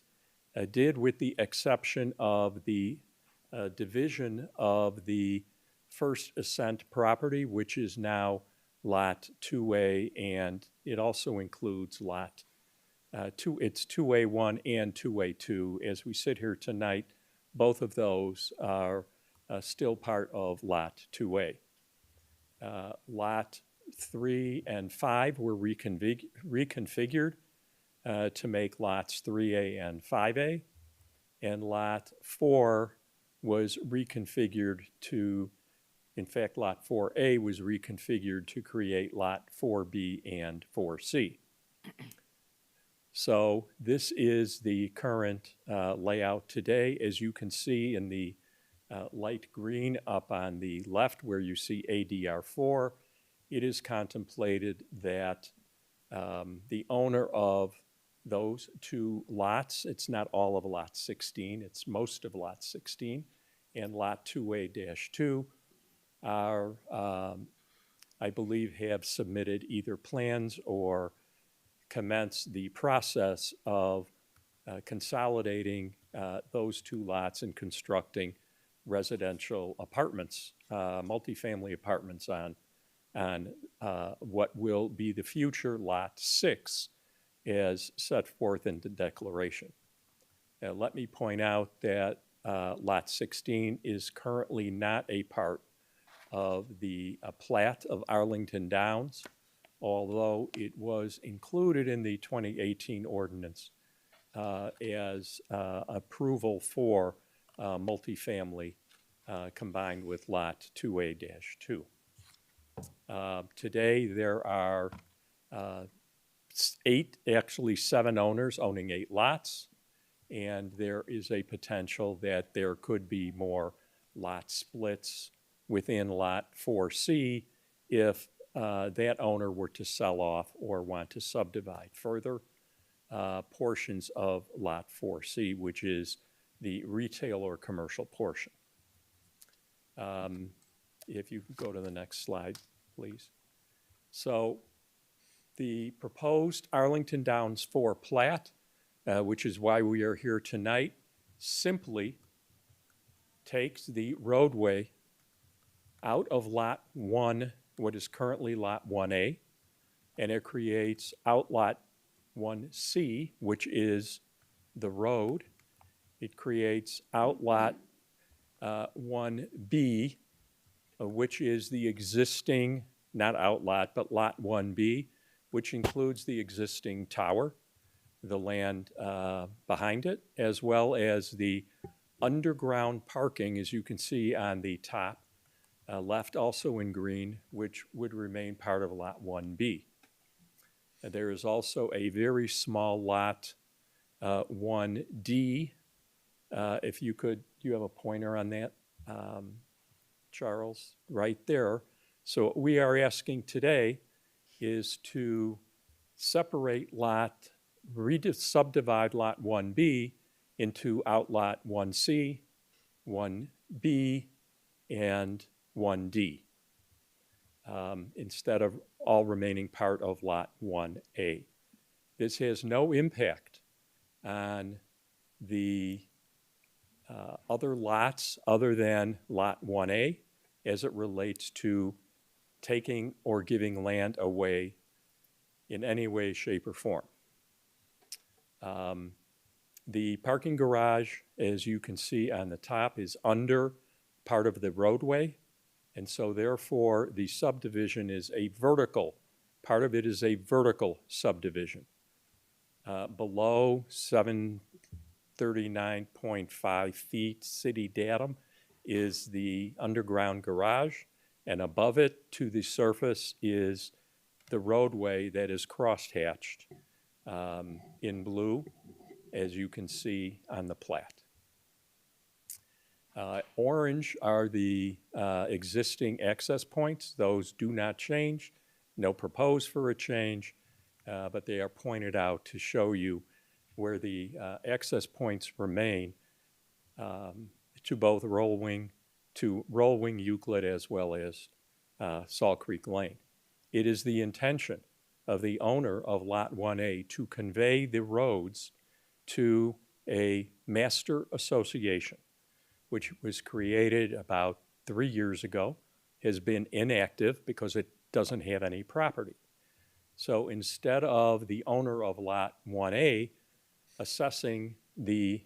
Speaker 17: did, with the exception of the division of the First Ascent property, which is now Lot 2A, and it also includes Lot it's 2A1 and 2A2. As we sit here tonight, both of those are still part of Lot 2A. Lot 3 and 5 were reconfigured to make lots 3A and 5A, and Lot 4 was reconfigured to, in fact, Lot 4A was reconfigured to create Lot 4B and 4C. So this is the current layout today. As you can see in the light green up on the left where you see ADR4, it is contemplated that the owner of those two lots, it's not all of Lot 16, it's most of Lot 16, and Lot 2A-2 are, I believe, have submitted either plans or commenced the process of consolidating those two lots and constructing residential apartments, multifamily apartments on what will be the future Lot 6 as set forth in the declaration. Now, let me point out that Lot 16 is currently not a part of the plat of Arlington Downs, although it was included in the 2018 ordinance as approval for multifamily combined with Lot 2A-2. Today, there are 7 owners owning 8 lots, and there is a potential that there could be more lot splits within Lot 4C if that owner were to sell off or want to subdivide further portions of Lot 4C, which is the retail or commercial portion. If you go to the next slide, please. So the proposed Arlington Downs 4 plat, which is why we are here tonight, simply takes the roadway out of Lot 1, what is currently Lot 1A, and it creates Outlot 1C, which is the road. It creates Outlot 1B, which is the existing, not outlot, but Lot 1B, which includes the existing tower, the land behind it, as well as the underground parking, as you can see on the top left, also in green, which would remain part of Lot 1B. There is also a very small Lot 1D. If you could, do you have a pointer on that, Charles? Right there. So what we are asking today is to separate subdivide Lot 1B into Outlot 1C, 1B, and 1D, instead of all remaining part of Lot 1A. This has no impact on the other lots other than Lot 1A as it relates to taking or giving land away in any way, shape, or form. The parking garage, as you can see on the top, is under part of the roadway, and so therefore the subdivision is a vertical, part of it is a vertical subdivision. Below 739.5 feet city datum is the underground garage, and above it to the surface is the roadway that is crosshatched in blue, as you can see on the plat. Orange are the existing access points. Those do not change. No proposed for a change, but they are pointed out to show you where the access points remain to both Rollwing Euclid as well as Salt Creek Lane. It is the intention of the owner of Lot 1A to convey the roads to a master association, which was created about 3 years ago, has been inactive because it doesn't have any property. So instead of the owner of Lot 1A assessing the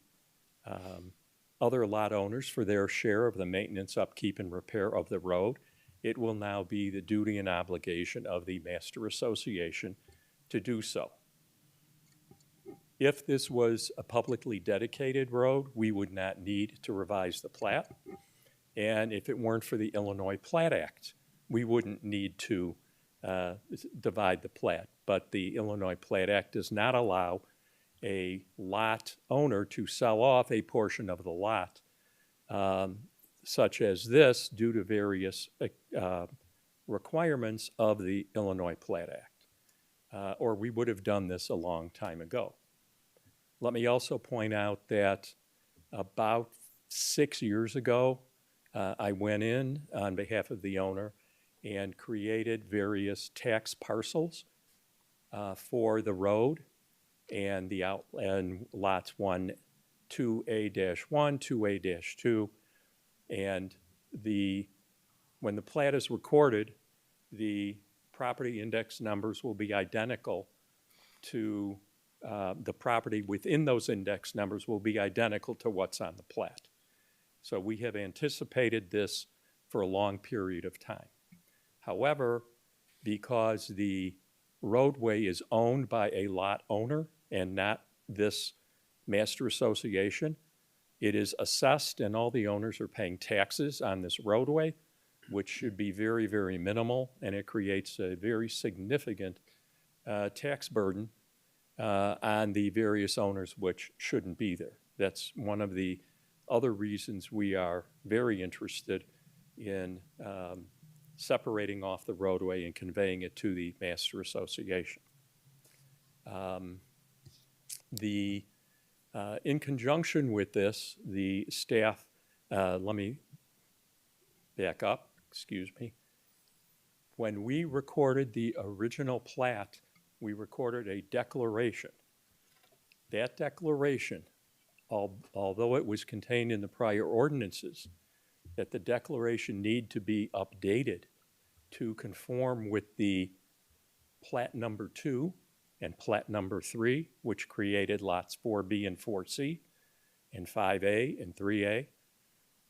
Speaker 17: other lot owners for their share of the maintenance, upkeep, and repair of the road, it will now be the duty and obligation of the master association to do so. If this was a publicly dedicated road, we would not need to revise the plat. And if it weren't for the Illinois Plat Act, we wouldn't need to divide the plat. But the Illinois Plat Act does not allow a lot owner to sell off a portion of the lot, such as this, due to various requirements of the Illinois Plat Act. Or we would have done this a long time ago. Let me also point out that about 6 years ago, I went in on behalf of the owner and created various tax parcels for the road and and lots 2A-1, 2A-2, and when the plat is recorded, the property index numbers will be identical to the property within those index numbers will be identical to what's on the plat. So we have anticipated this for a long period of time. However, because the roadway is owned by a lot owner and not this master association, it is assessed and all the owners are paying taxes on this roadway, which should be very, very minimal, and it creates a very significant tax burden on the various owners which shouldn't be there. That's one of the other reasons we are very interested in separating off the roadway and conveying it to the master association. In conjunction with this, the staff, let me back up, excuse me. When we recorded the original plat, we recorded a declaration. That declaration, although it was contained in the prior ordinances, that the declaration need to be updated to conform with the plat number 2 and plat number 3, which created lots 4B and 4C, and 5A and 3A.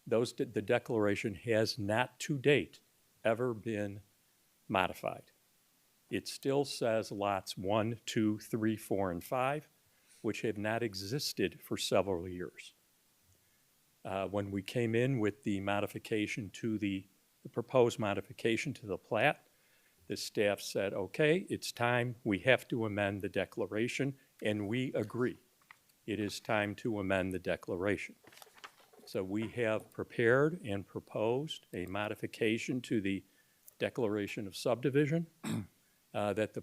Speaker 17: The declaration has not to date ever been modified. It still says lots 1, 2, 3, 4, and 5, which have not existed for several years. When we came in with the modification to the proposed modification to the plat, the staff said, okay, it's time, we have to amend the declaration, and we agree. It is time to amend the declaration. So we have prepared and proposed a modification to the declaration of subdivision that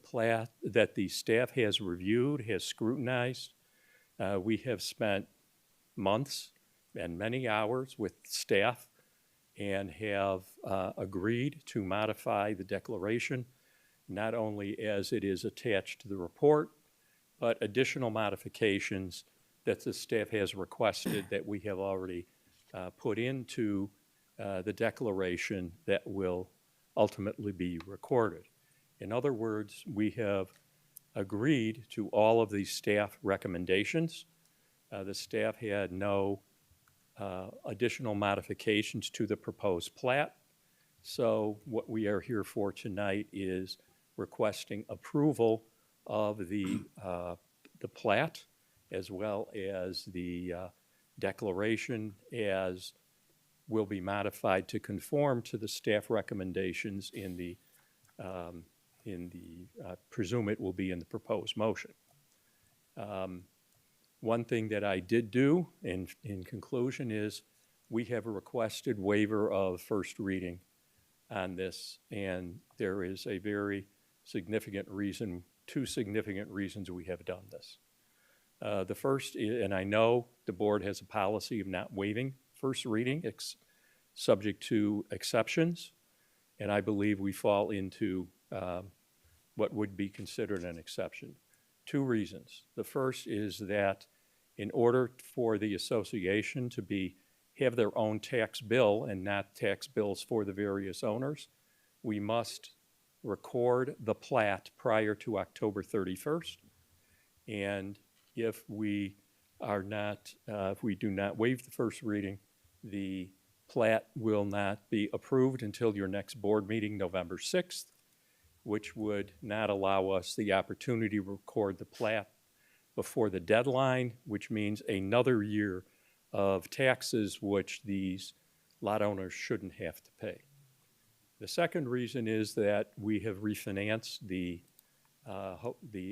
Speaker 17: the staff has reviewed, has scrutinized. We have spent months and many hours with staff and have agreed to modify the declaration, not only as it is attached to the report, but additional modifications that the staff has requested that we have already put into the declaration that will ultimately be recorded. In other words, we have agreed to all of these staff recommendations. The staff had no additional modifications to the proposed plat. So what we are here for tonight is requesting approval of the plat as well as the declaration as will be modified to conform to the staff recommendations in the presume it will be in the proposed motion. One thing that I did do in conclusion is we have a requested waiver of first reading on this, and there is a very significant reason, two significant reasons we have done this. The first, and I know the board has a policy of not waiving first reading, subject to exceptions, and I believe we fall into what would be considered an exception. Two reasons. The first is that in order for the association to have their own tax bill and not tax bills for the various owners, we must record the plat prior to October 31st. And if we are not, if we do not waive the first reading, the plat will not be approved until your next board meeting, November 6th, which would not allow us the opportunity to record the plat before the deadline, which means another year of taxes which these lot owners shouldn't have to pay. The second reason is that we have refinanced the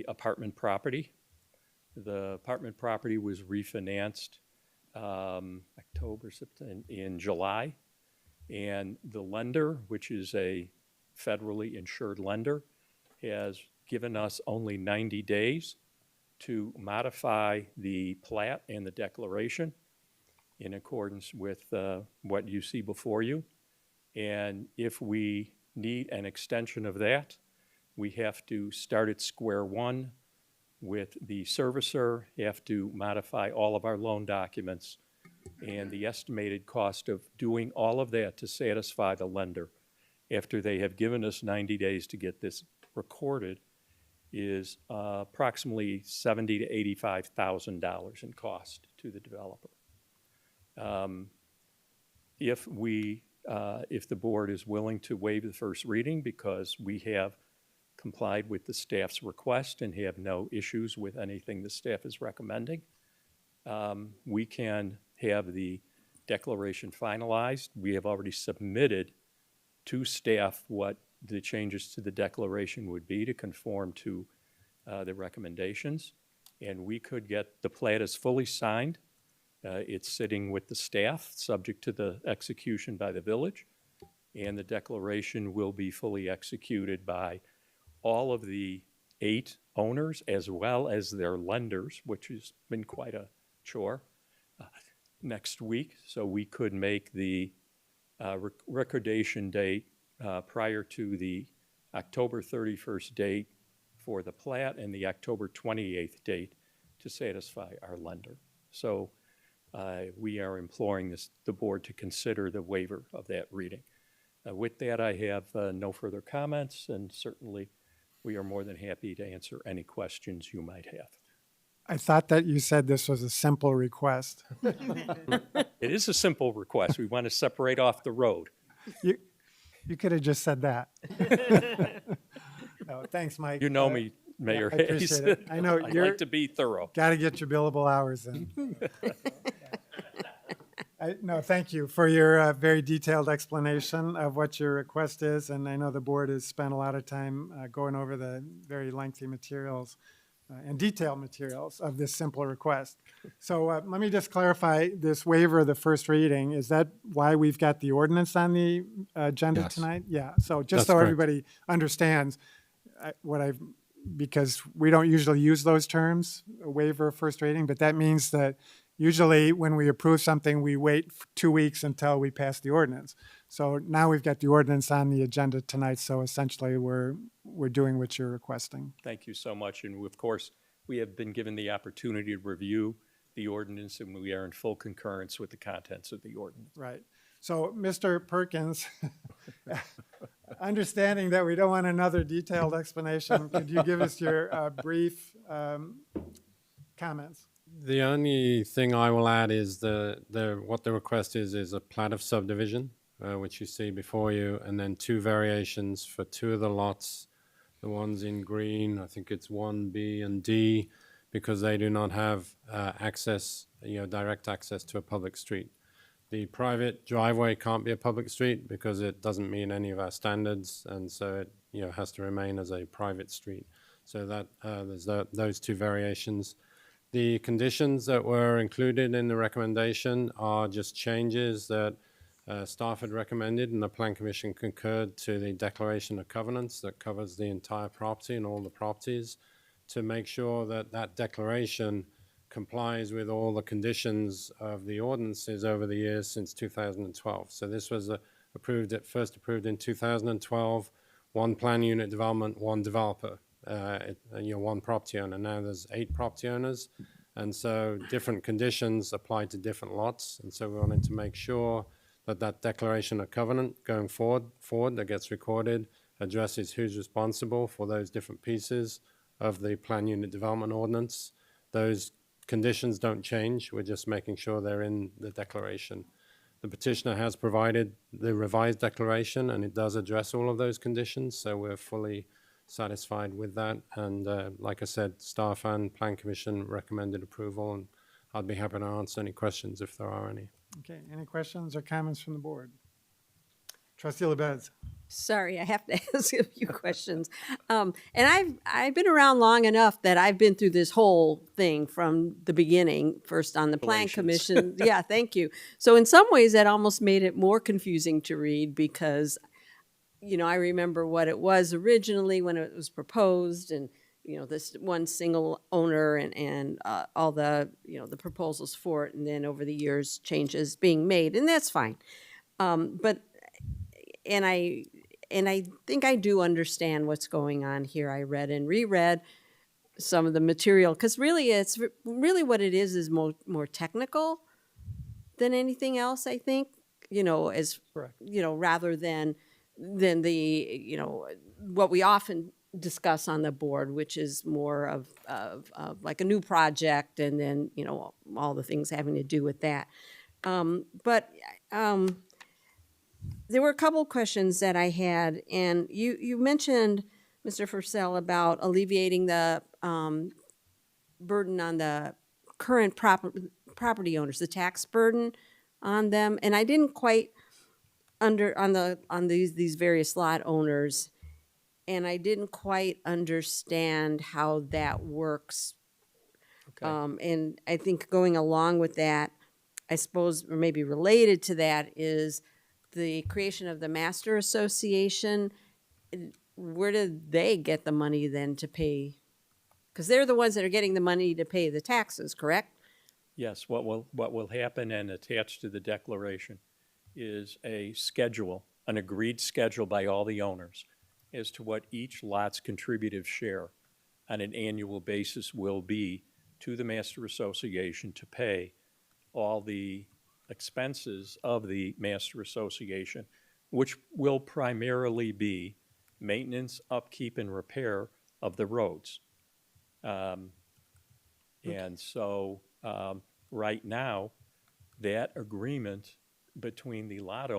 Speaker 17: apartment property. The apartment property was refinanced October, September, in July, and the lender, which is a federally insured lender, has given us only 90 days to modify the plat and the declaration in accordance with what you see before you. And if we need an extension of that, we have to start at square one with the servicer, have to modify all of our loan documents, and the estimated cost of doing all of that to satisfy the lender after they have given us 90 days to get this recorded is approximately $70,000 to $85,000 in cost to the developer. If the board is willing to waive the first reading because we have complied with the staff's request and have no issues with anything the staff is recommending, we can have the declaration finalized. We have already submitted to staff what the changes to the declaration would be to conform to the recommendations. And we could get, the plat is fully signed. It's sitting with the staff, subject to the execution by the village. And the declaration will be fully executed by all of the 8 owners as well as their lenders, which has been quite a chore, next week. So we could make the recordation date prior to the October 31st date for the plat and the October 28th date to satisfy our lender. So we are imploring the board to consider the waiver of that reading. With that, I have no further comments, and certainly we are more than happy to answer any questions you might have.
Speaker 1: I thought that you said this was a simple request.
Speaker 17: It is a simple request. We want to separate off the road.
Speaker 1: You could have just said that. No, thanks, Mike.
Speaker 17: You know me, Mayor
Speaker 1: I appreciate
Speaker 17: Hayes.
Speaker 1: it. I know
Speaker 17: I
Speaker 1: you're
Speaker 17: like to be thorough.
Speaker 1: Got to get your billable hours in. No, thank you for your very detailed explanation of what your request is. And I know the board has spent a lot of time going over the very lengthy materials and detailed materials of this simple request. So let me just clarify this waiver of the first reading. Is that why we've got the ordinance on the agenda
Speaker 11: Yes.
Speaker 1: tonight? Yeah, so just
Speaker 11: That's
Speaker 1: so
Speaker 11: correct.
Speaker 1: everybody understands because we don't usually use those terms, a waiver of first reading, but that means that usually when we approve something, we wait 2 weeks until we pass the ordinance. So now we've got the ordinance on the agenda tonight, so essentially we're doing what you're requesting.
Speaker 17: Thank you so much. And of course, we have been given the opportunity to review the ordinance, and we are in full concurrence with the contents of the ordinance.
Speaker 1: Right. So, Mr. Perkins, understanding that we don't want another detailed explanation, could you give us your brief comments?
Speaker 15: The only thing I will add is what the request is a plat of subdivision, which you see before you, and then 2 variations for 2 of the lots. The ones in green, I think it's 1B and D, because they do not have access, direct access to a public street. The private driveway can't be a public street because it doesn't meet any of our standards, and so it has to remain as a private street. So that there's those 2 variations. The conditions that were included in the recommendation are just changes that staff had recommended and the Plan Commission concurred to the declaration of covenants that covers the entire property and all the properties to make sure that that declaration complies with all the conditions of the ordinances over the years since 2012. So this was first approved in 2012, one plan unit development, one developer. One property owner. Now there's 8 property owners, and so different conditions apply to different lots. And so we wanted to make sure that that declaration of covenant going forward that gets recorded addresses who's responsible for those different pieces of the plan unit development ordinance. Those conditions don't change. We're just making sure they're in the declaration. The petitioner has provided the revised declaration, and it does address all of those conditions. So we're fully satisfied with that, and like I said, staff and Plan Commission recommended approval, and I'd be happy to answer any questions if there are any.
Speaker 1: Okay, any questions or comments from the board? Trustee LaBedz.
Speaker 18: Sorry, I have to ask a few questions. And I've been around long enough that I've been through this whole thing from the beginning, first on the Plan Commission. Yeah, thank you. So in some ways, that almost made it more confusing to read because I remember what it was originally when it was proposed and, this one single owner and all the, the proposals for it. And then over the years, changes being made, and that's fine. But I think I do understand what's going on here. I read and reread some of the material because really what it is more technical than anything else, I think, rather than the, what we often discuss on the board, which is more of like a new project and then, all the things having to do with that. But there were a couple of questions that I had, and you mentioned, Mr. Purcell, about alleviating the burden on the current property owners, the tax burden on them, and I didn't quite on these various lot owners, and I didn't quite understand how that works. Okay. And I think going along with that, I suppose, or maybe related to that, is the creation of the Master Association. Where did they get the money then to pay? Because they're the ones that are getting the money to pay the taxes, correct?
Speaker 17: Yes, what will happen and attached to the declaration is a schedule, an agreed schedule by all the owners as to what each lot's contributive share on an annual basis will be to the Master Association to pay all the expenses of the Master Association, which will primarily be maintenance, upkeep, and repair of the roads. And so right now, that agreement between the lot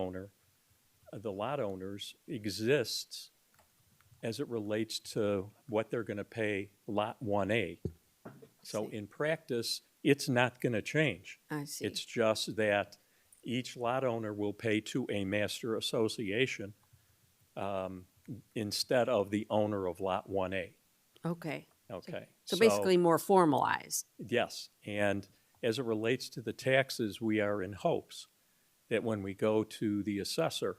Speaker 17: owners exists as it relates to what they're going to pay Lot 1A. So in practice, it's not going to change.
Speaker 18: I see.
Speaker 17: It's just that each lot owner will pay to a Master Association instead of the owner of Lot 1A.
Speaker 18: Okay.
Speaker 17: Okay.
Speaker 18: So basically more formalized.
Speaker 17: Yes, and as it relates to the taxes, we are in hopes that when we go to the assessor,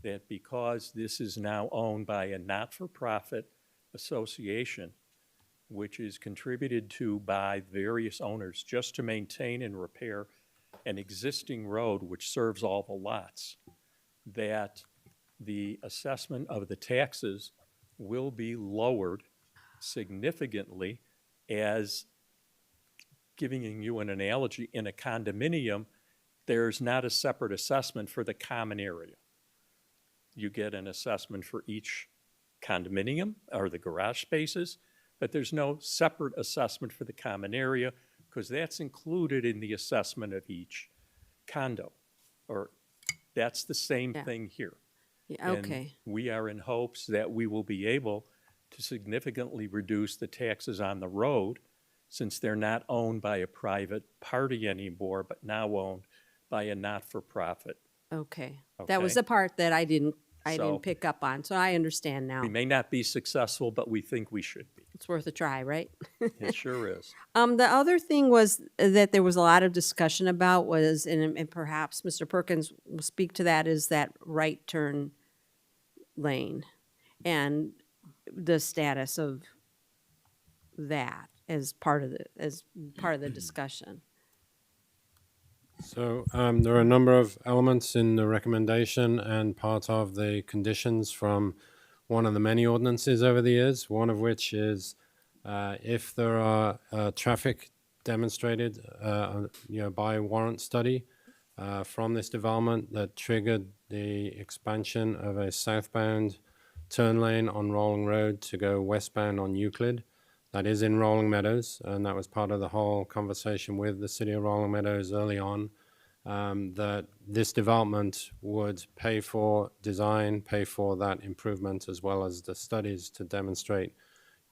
Speaker 17: that because this is now owned by a not-for-profit association, which is contributed to by various owners just to maintain and repair an existing road which serves all the lots, that the assessment of the taxes will be lowered significantly. As giving you an analogy, in a condominium, there's not a separate assessment for the common area. You get an assessment for each condominium or the garage spaces, but there's no separate assessment for the common area because that's included in the assessment of each condo. Or that's the same thing here.
Speaker 18: Yeah, okay.
Speaker 17: And we are in hopes that we will be able to significantly reduce the taxes on the road since they're not owned by a private party anymore, but now owned by a not-for-profit.
Speaker 18: Okay. That was the part that I didn't I
Speaker 17: So-
Speaker 18: didn't pick up on, so I understand now.
Speaker 17: We may not be successful, but we think we should be.
Speaker 18: It's worth a try, right?
Speaker 17: It sure is.
Speaker 18: The other thing was that there was a lot of discussion about was, and perhaps Mr. Perkins will speak to that, is that right turn lane and the status of that as part of the discussion.
Speaker 15: So there are a number of elements in the recommendation and part of the conditions from one of the many ordinances over the years, one of which is if there are traffic demonstrated by warrant study from this development that triggered the expansion of a southbound turn lane on Rolling Road to go westbound on Euclid. That is in Rolling Meadows, and that was part of the whole conversation with the city of Rolling Meadows early on, that this development would pay for design, pay for that improvement, as well as the studies to demonstrate,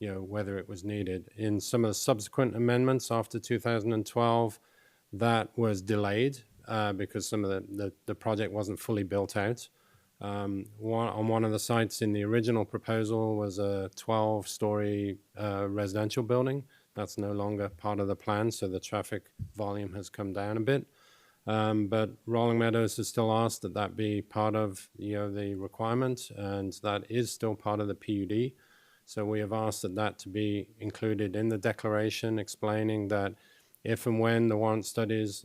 Speaker 15: whether it was needed. In some of the subsequent amendments after 2012, that was delayed because some of the project wasn't fully built out. On one of the sites in the original proposal was a 12-story residential building. That's no longer part of the plan, so the traffic volume has come down a bit. But Rolling Meadows has still asked that that be part of the requirement, and that is still part of the PUD. So we have asked that to be included in the declaration, explaining that if and when the warrant studies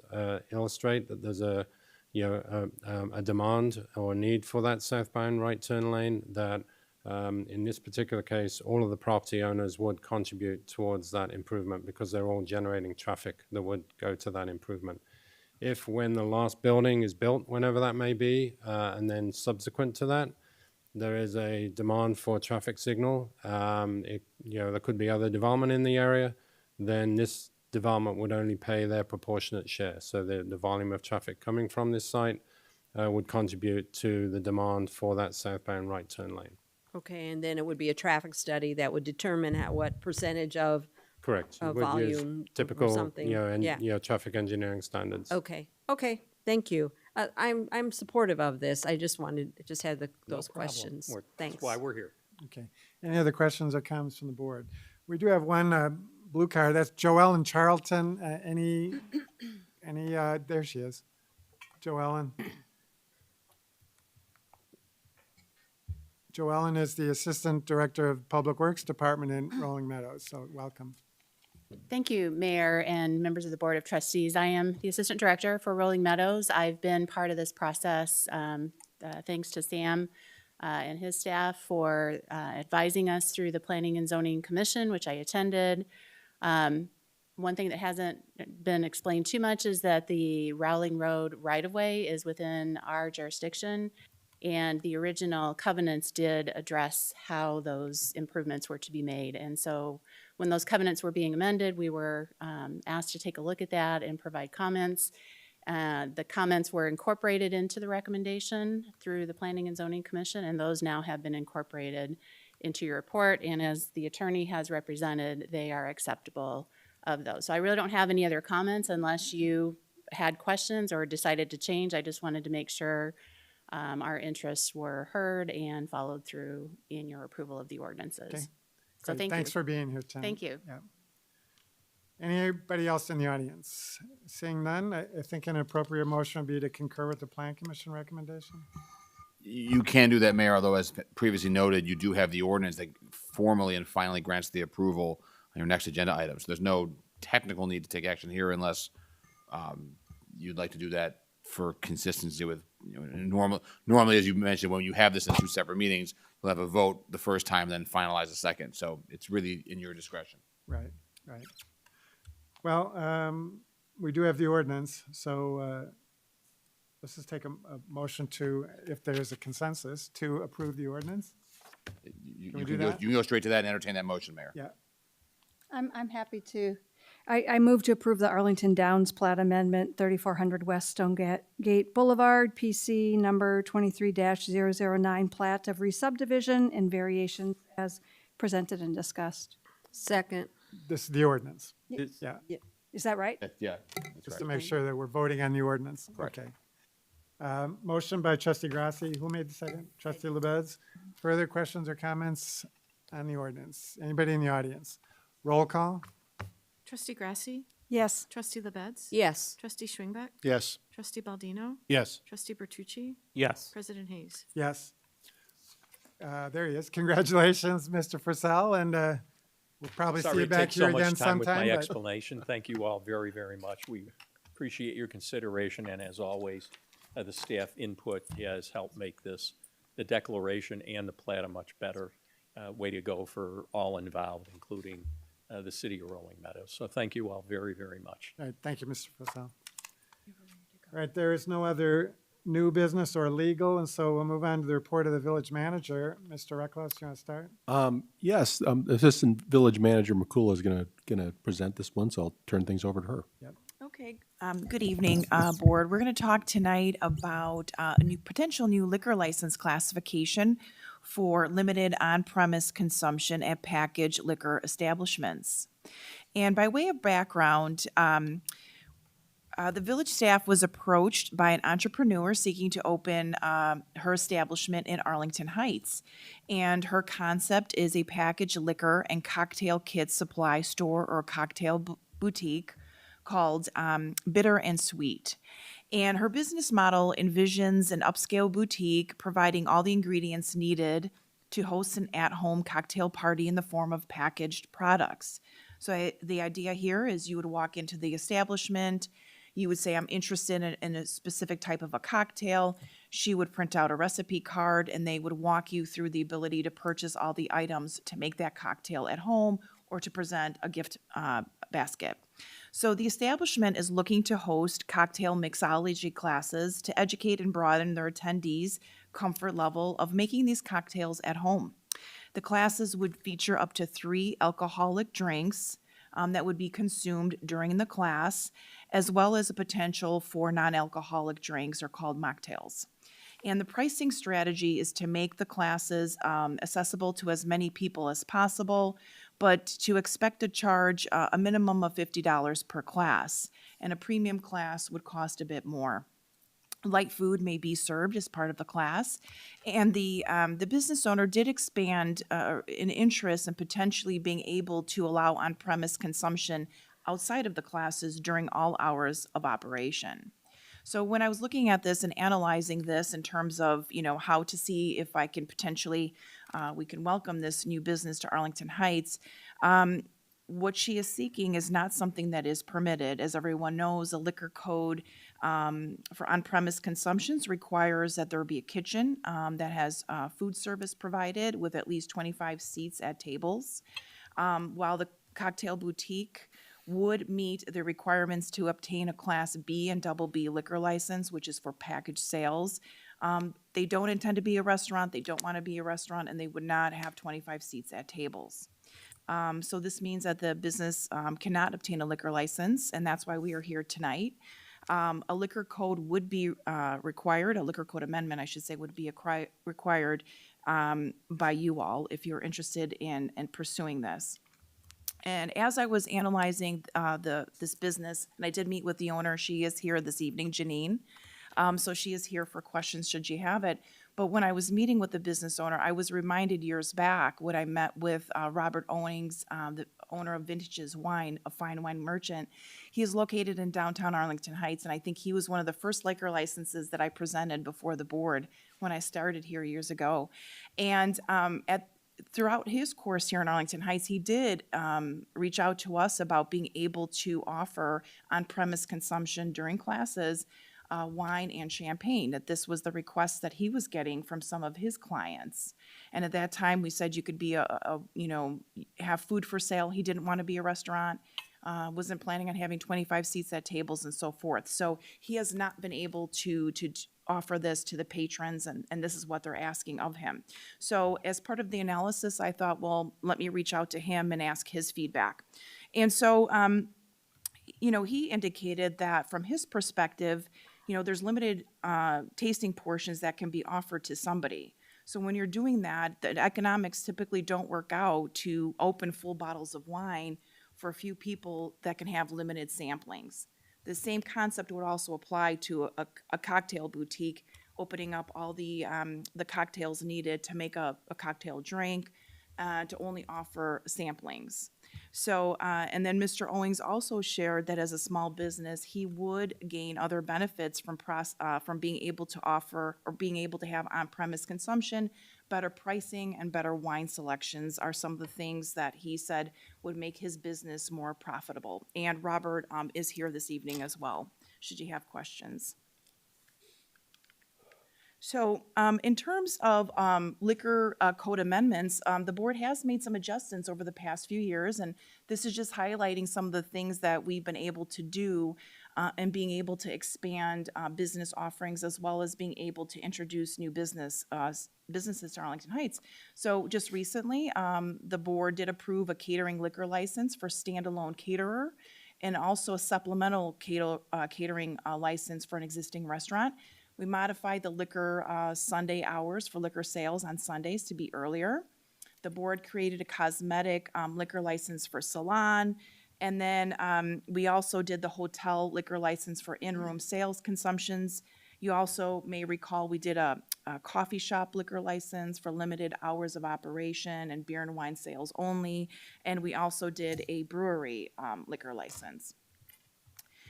Speaker 15: illustrate that there's a demand or need for that southbound right turn lane, that in this particular case, all of the property owners would contribute towards that improvement because they're all generating traffic that would go to that improvement. If when the last building is built, whenever that may be, and then subsequent to that, there is a demand for a traffic signal, there could be other development in the area, then this development would only pay their proportionate share. So the volume of traffic coming from this site would contribute to the demand for that southbound right turn lane.
Speaker 18: Okay, and then it would be a traffic study that would determine what percentage of
Speaker 15: Correct.
Speaker 18: of
Speaker 15: Would use
Speaker 18: volume or
Speaker 15: typical,
Speaker 18: something. Yeah.
Speaker 15: traffic engineering standards.
Speaker 18: Okay, thank you. I'm supportive of this. I just had those
Speaker 17: problem.
Speaker 18: questions.
Speaker 17: That's
Speaker 18: Thanks.
Speaker 17: why we're here.
Speaker 1: Okay. Any other questions or comments from the board? We do have one blue card. That's Joellen Charlton. There she is. Joellen. Joellen is the Assistant Director of Public Works Department in Rolling Meadows, so welcome.
Speaker 19: Thank you, Mayor and members of the Board of Trustees. I am the Assistant Director for Rolling Meadows. I've been part of this process, thanks to Sam and his staff for advising us through the Planning and Zoning Commission, which I attended. One thing that hasn't been explained too much is that the Rowling Road right-of-way is within our jurisdiction, and the original covenants did address how those improvements were to be made. And so when those covenants were being amended, we were asked to take a look at that and provide comments. The comments were incorporated into the recommendation through the Planning and Zoning Commission, and those now have been incorporated into your report. And as the attorney has represented, they are acceptable of those. So I really don't have any other comments unless you had questions or decided to change. I just wanted to make sure our interests were heard and followed through in your approval of the ordinances.
Speaker 1: Okay.
Speaker 19: So
Speaker 1: Great.
Speaker 19: thank you.
Speaker 1: Thanks for being here tonight.
Speaker 19: Thank you.
Speaker 1: Yeah. Anybody else in the audience? Seeing none, I think an appropriate motion would be to concur with the Plan Commission recommendation.
Speaker 14: You can do that, Mayor, although as previously noted, you do have the ordinance that formally and finally grants the approval on your next agenda item. So there's no technical need to take action here unless you'd like to do that for consistency with, normally, as you mentioned, when you have this in two separate meetings, you'll have a vote the first time, then finalize the second. So it's really in your discretion.
Speaker 1: Right. Well, we do have the ordinance, so let's just take a motion to, if there's a consensus, to approve the ordinance.
Speaker 14: You
Speaker 1: Can we
Speaker 14: can
Speaker 1: do
Speaker 14: go,
Speaker 1: that?
Speaker 14: you can go straight to that and entertain that motion, Mayor.
Speaker 1: Yeah.
Speaker 4: I'm happy to. I move to approve the Arlington Downs Plat Amendment, 3400 West Stonegate Boulevard, PC number 23-009, plat of re-subdivision and variations as presented and discussed.
Speaker 18: Second.
Speaker 1: This is the ordinance.
Speaker 4: Yeah. Is that right?
Speaker 14: Yeah.
Speaker 1: Just to make sure that we're voting on the ordinance.
Speaker 14: Correct.
Speaker 1: Okay. Motion by trustee Grassi. Who made the second? Trustee LaBedz. Further questions or comments on the ordinance? Anybody in the audience? Roll call?
Speaker 16: Trustee Grassi,
Speaker 4: Yes.
Speaker 16: trustee LaBedz,
Speaker 18: Yes.
Speaker 16: trustee Schwingbeck,
Speaker 5: Yes.
Speaker 16: trustee Baldino,
Speaker 12: Yes.
Speaker 16: trustee Bertucci,
Speaker 3: Yes.
Speaker 16: President Hayes.
Speaker 1: Yes. There he is. Congratulations, Mr. Purcell, and we'll probably see
Speaker 17: Sorry
Speaker 1: you
Speaker 17: to
Speaker 1: back
Speaker 17: take
Speaker 1: here
Speaker 17: so much
Speaker 1: again
Speaker 17: time with
Speaker 1: sometime.
Speaker 17: my
Speaker 1: but-
Speaker 17: explanation. Thank you all very, very much. We appreciate your consideration, and as always, the staff input has helped make this, the declaration and the plat, a much better way to go for all involved, including the city of Rolling Meadows. So thank you all very, very much.
Speaker 1: All right, thank you, Mr. Purcell. All right, there is no other new business or legal, and so we'll move on to the report of the village manager. Mr. Reckles, you want to start?
Speaker 11: Yes, Assistant Village Manager McCool is gonna present this one, so I'll turn things over to her.
Speaker 20: Okay, good evening, Board. We're going to talk tonight about a potential new liquor license classification for limited on-premise consumption at packaged liquor establishments. And by way of background, the village staff was approached by an entrepreneur seeking to open her establishment in Arlington Heights. And her concept is a packaged liquor and cocktail kit supply store or cocktail boutique called Bitter and Sweet. And her business model envisions an upscale boutique providing all the ingredients needed to host an at-home cocktail party in the form of packaged products. So the idea here is you would walk into the establishment, you would say, I'm interested in a specific type of a cocktail. She would print out a recipe card, and they would walk you through the ability to purchase all the items to make that cocktail at home or to present a gift basket. So the establishment is looking to host cocktail mixology classes to educate and broaden their attendees' comfort level of making these cocktails at home. The classes would feature up to 3 alcoholic drinks that would be consumed during the class, as well as a potential for non-alcoholic drinks or called mocktails. And the pricing strategy is to make the classes accessible to as many people as possible, but to expect to charge a minimum of $50 per class, and a premium class would cost a bit more. Light food may be served as part of the class, and the business owner did expand an interest in potentially being able to allow on-premise consumption outside of the classes during all hours of operation. So when I was looking at this and analyzing this in terms of, how to see if I can potentially, we can welcome this new business to Arlington Heights, what she is seeking is not something that is permitted. As everyone knows, a liquor code for on-premise consumptions requires that there be a kitchen that has food service provided with at least 25 seats at tables, while the cocktail boutique would meet the requirements to obtain a Class B and Double B liquor license, which is for package sales. They don't intend to be a restaurant, they don't want to be a restaurant, and they would not have 25 seats at tables. So this means that the business cannot obtain a liquor license, and that's why we are here tonight. A liquor code would be required, a liquor code amendment, I should say, would be required by you all if you're interested in pursuing this. And as I was analyzing this business, and I did meet with the owner, she is here this evening, Janine. So she is here for questions should you have it. But when I was meeting with the business owner, I was reminded years back when I met with Robert Owings, the owner of Vintage's Wine, a fine wine merchant. He is located in downtown Arlington Heights, and I think he was one of the first liquor licenses that I presented before the board when I started here years ago. And throughout his course here in Arlington Heights, he did reach out to us about being able to offer on-premise consumption during classes, wine and champagne, that this was the request that he was getting from some of his clients. And at that time, we said you could be have food for sale. He didn't want to be a restaurant, wasn't planning on having 25 seats at tables and so forth. So he has not been able to offer this to the patrons, and this is what they're asking of him. So as part of the analysis, I thought, well, let me reach out to him and ask his feedback. And so, he indicated that from his perspective, there's limited tasting portions that can be offered to somebody. So when you're doing that, the economics typically don't work out to open full bottles of wine for a few people that can have limited samplings. The same concept would also apply to a cocktail boutique, opening up all the cocktails needed to make a cocktail drink, to only offer samplings. So, and then Mr. Owings also shared that as a small business, he would gain other benefits from being able to offer or being able to have on-premise consumption. Better pricing and better wine selections are some of the things that he said would make his business more profitable. And Robert is here this evening as well, should you have questions. So, in terms of liquor code amendments, the board has made some adjustments over the past few years, and this is just highlighting some of the things that we've been able to do and being able to expand business offerings as well as being able to introduce new businesses to Arlington Heights. So just recently, the board did approve a catering liquor license for standalone caterer and also a supplemental catering license for an existing restaurant. We modified the liquor Sunday hours for liquor sales on Sundays to be earlier. The board created a cosmetic liquor license for salon. And then we also did the hotel liquor license for in-room sales consumptions. You also may recall we did a coffee shop liquor license for limited hours of operation and beer and wine sales only. And we also did a brewery liquor license.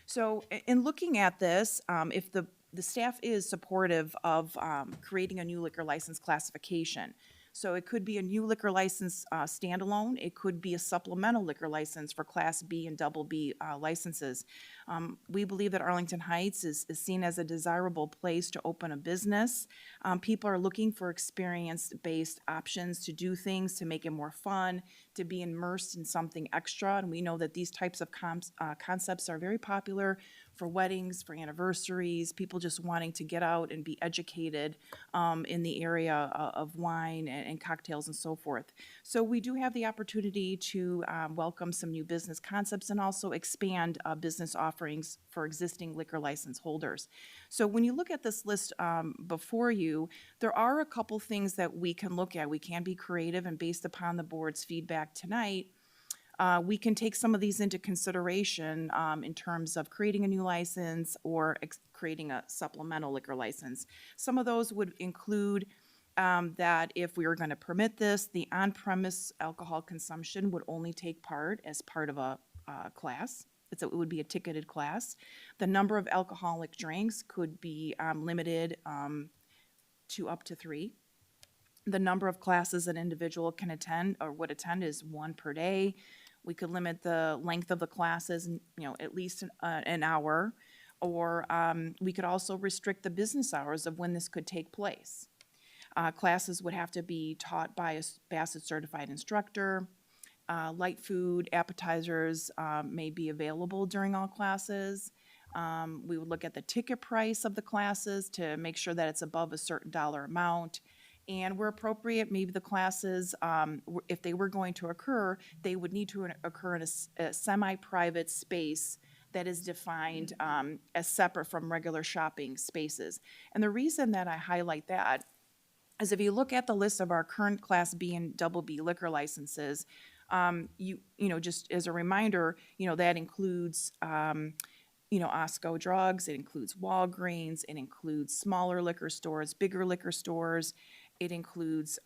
Speaker 20: So in looking at this, if the staff is supportive of creating a new liquor license classification. So it could be a new liquor license standalone. It could be a supplemental liquor license for Class B and Double B licenses. We believe that Arlington Heights is seen as a desirable place to open a business. People are looking for experience-based options to do things, to make it more fun, to be immersed in something extra. And we know that these types of concepts are very popular for weddings, for anniversaries, people just wanting to get out and be educated in the area of wine and cocktails and so forth. So we do have the opportunity to welcome some new business concepts and also expand business offerings for existing liquor license holders. So when you look at this list before you, there are a couple things that we can look at. We can be creative, and based upon the board's feedback tonight, we can take some of these into consideration in terms of creating a new license or creating a supplemental liquor license. Some of those would include that if we were going to permit this, the on-premise alcohol consumption would only take part as part of a class. It would be a ticketed class. The number of alcoholic drinks could be limited to up to 3. The number of classes an individual can attend or would attend is 1 per day. We could limit the length of the classes, at least an hour, or we could also restrict the business hours of when this could take place. Classes would have to be taught by a Bassett certified instructor. Light food, appetizers may be available during all classes. We would look at the ticket price of the classes to make sure that it's above a certain dollar amount. And where appropriate, maybe the classes, if they were going to occur, they would need to occur in a semi-private space that is defined as separate from regular shopping spaces. And the reason that I highlight that is if you look at the list of our current Class B and Double B liquor licenses, just as a reminder, that includes Osco Drugs, it includes Walgreens, it includes smaller liquor stores, bigger liquor stores, it includes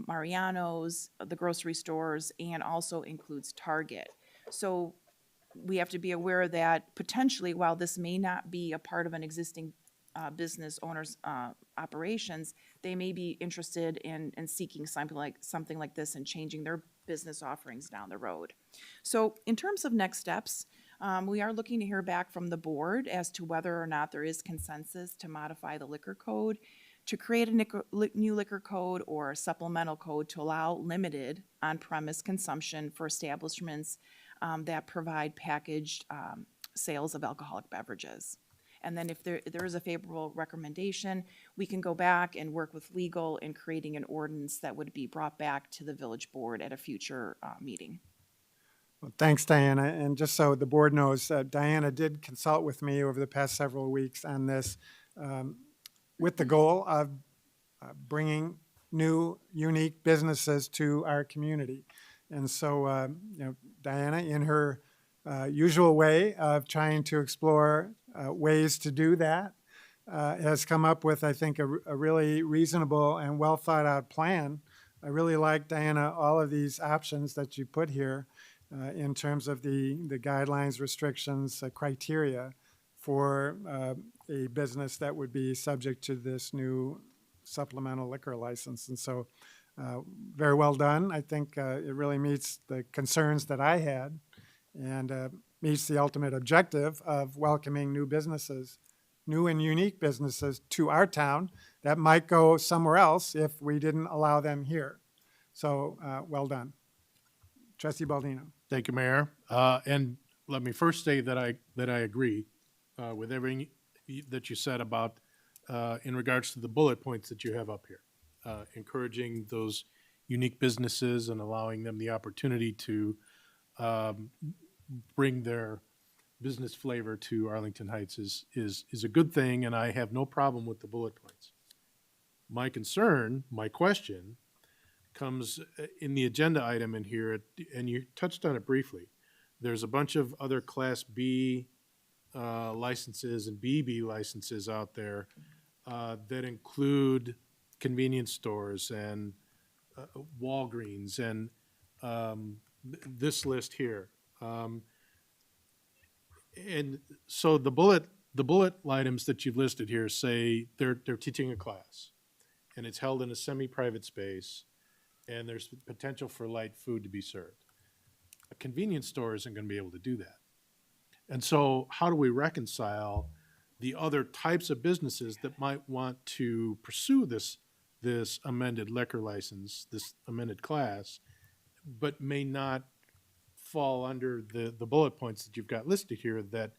Speaker 20: Mariano's, the grocery stores, and also includes Target. So we have to be aware that potentially, while this may not be a part of an existing business owner's operations, they may be interested in seeking something like this and changing their business offerings down the road. So in terms of next steps, we are looking to hear back from the board as to whether or not there is consensus to modify the liquor code, to create a new liquor code or a supplemental code to allow limited on-premise consumption for establishments that provide packaged sales of alcoholic beverages. And then if there is a favorable recommendation, we can go back and work with legal in creating an ordinance that would be brought back to the village board at a future meeting.
Speaker 1: Well, thanks, Diana. And just so the board knows, Diana did consult with me over the past several weeks on this with the goal of bringing new, unique businesses to our community. And so, Diana, in her usual way of trying to explore ways to do that, has come up with, I think, a really reasonable and well thought out plan. I really like, Diana, all of these options that you put here in terms of the guidelines, restrictions, criteria for a business that would be subject to this new supplemental liquor license. And so very well done. I think it really meets the concerns that I had and meets the ultimate objective of welcoming new businesses, new and unique businesses to our town that might go somewhere else if we didn't allow them here. So well done. Trustee Baldino.
Speaker 12: Thank you, Mayor. And let me first say that I agree with everything that you said about in regards to the bullet points that you have up here, encouraging those unique businesses and allowing them the opportunity to bring their business flavor to Arlington Heights is a good thing, and I have no problem with the bullet points. My concern, my question, comes in the agenda item in here, and you touched on it briefly. There's a bunch of other Class B licenses and BB licenses out there that include convenience stores and Walgreens and this list here. And so the bullet items that you've listed here say they're teaching a class, and it's held in a semi-private space, and there's potential for light food to be served. A convenience store isn't going to be able to do that. And so how do we reconcile the other types of businesses that might want to pursue this amended liquor license, this amended class, but may not fall under the bullet points that you've got listed here that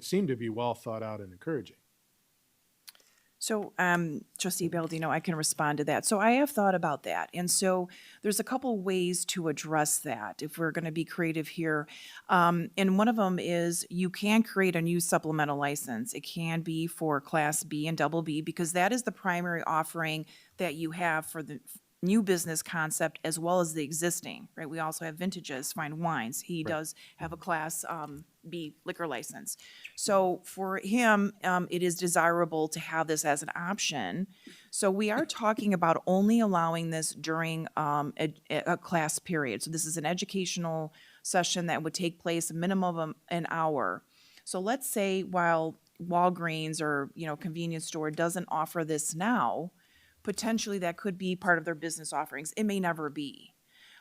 Speaker 12: seem to be well thought out and encouraging?
Speaker 20: So, Trustee Baldino, I can respond to that. So I have thought about that. And so there's a couple ways to address that if we're going to be creative here. And one of them is you can create a new supplemental license. It can be for Class B and Double B because that is the primary offering that you have for the new business concept as well as the existing, right? We also have vintages, fine wines. He does have a Class B liquor license. So for him, it is desirable to have this as an option. So we are talking about only allowing this during a class period. So this is an educational session that would take place a minimum of an hour. So let's say while Walgreens or convenience store doesn't offer this now, potentially that could be part of their business offerings. It may never be.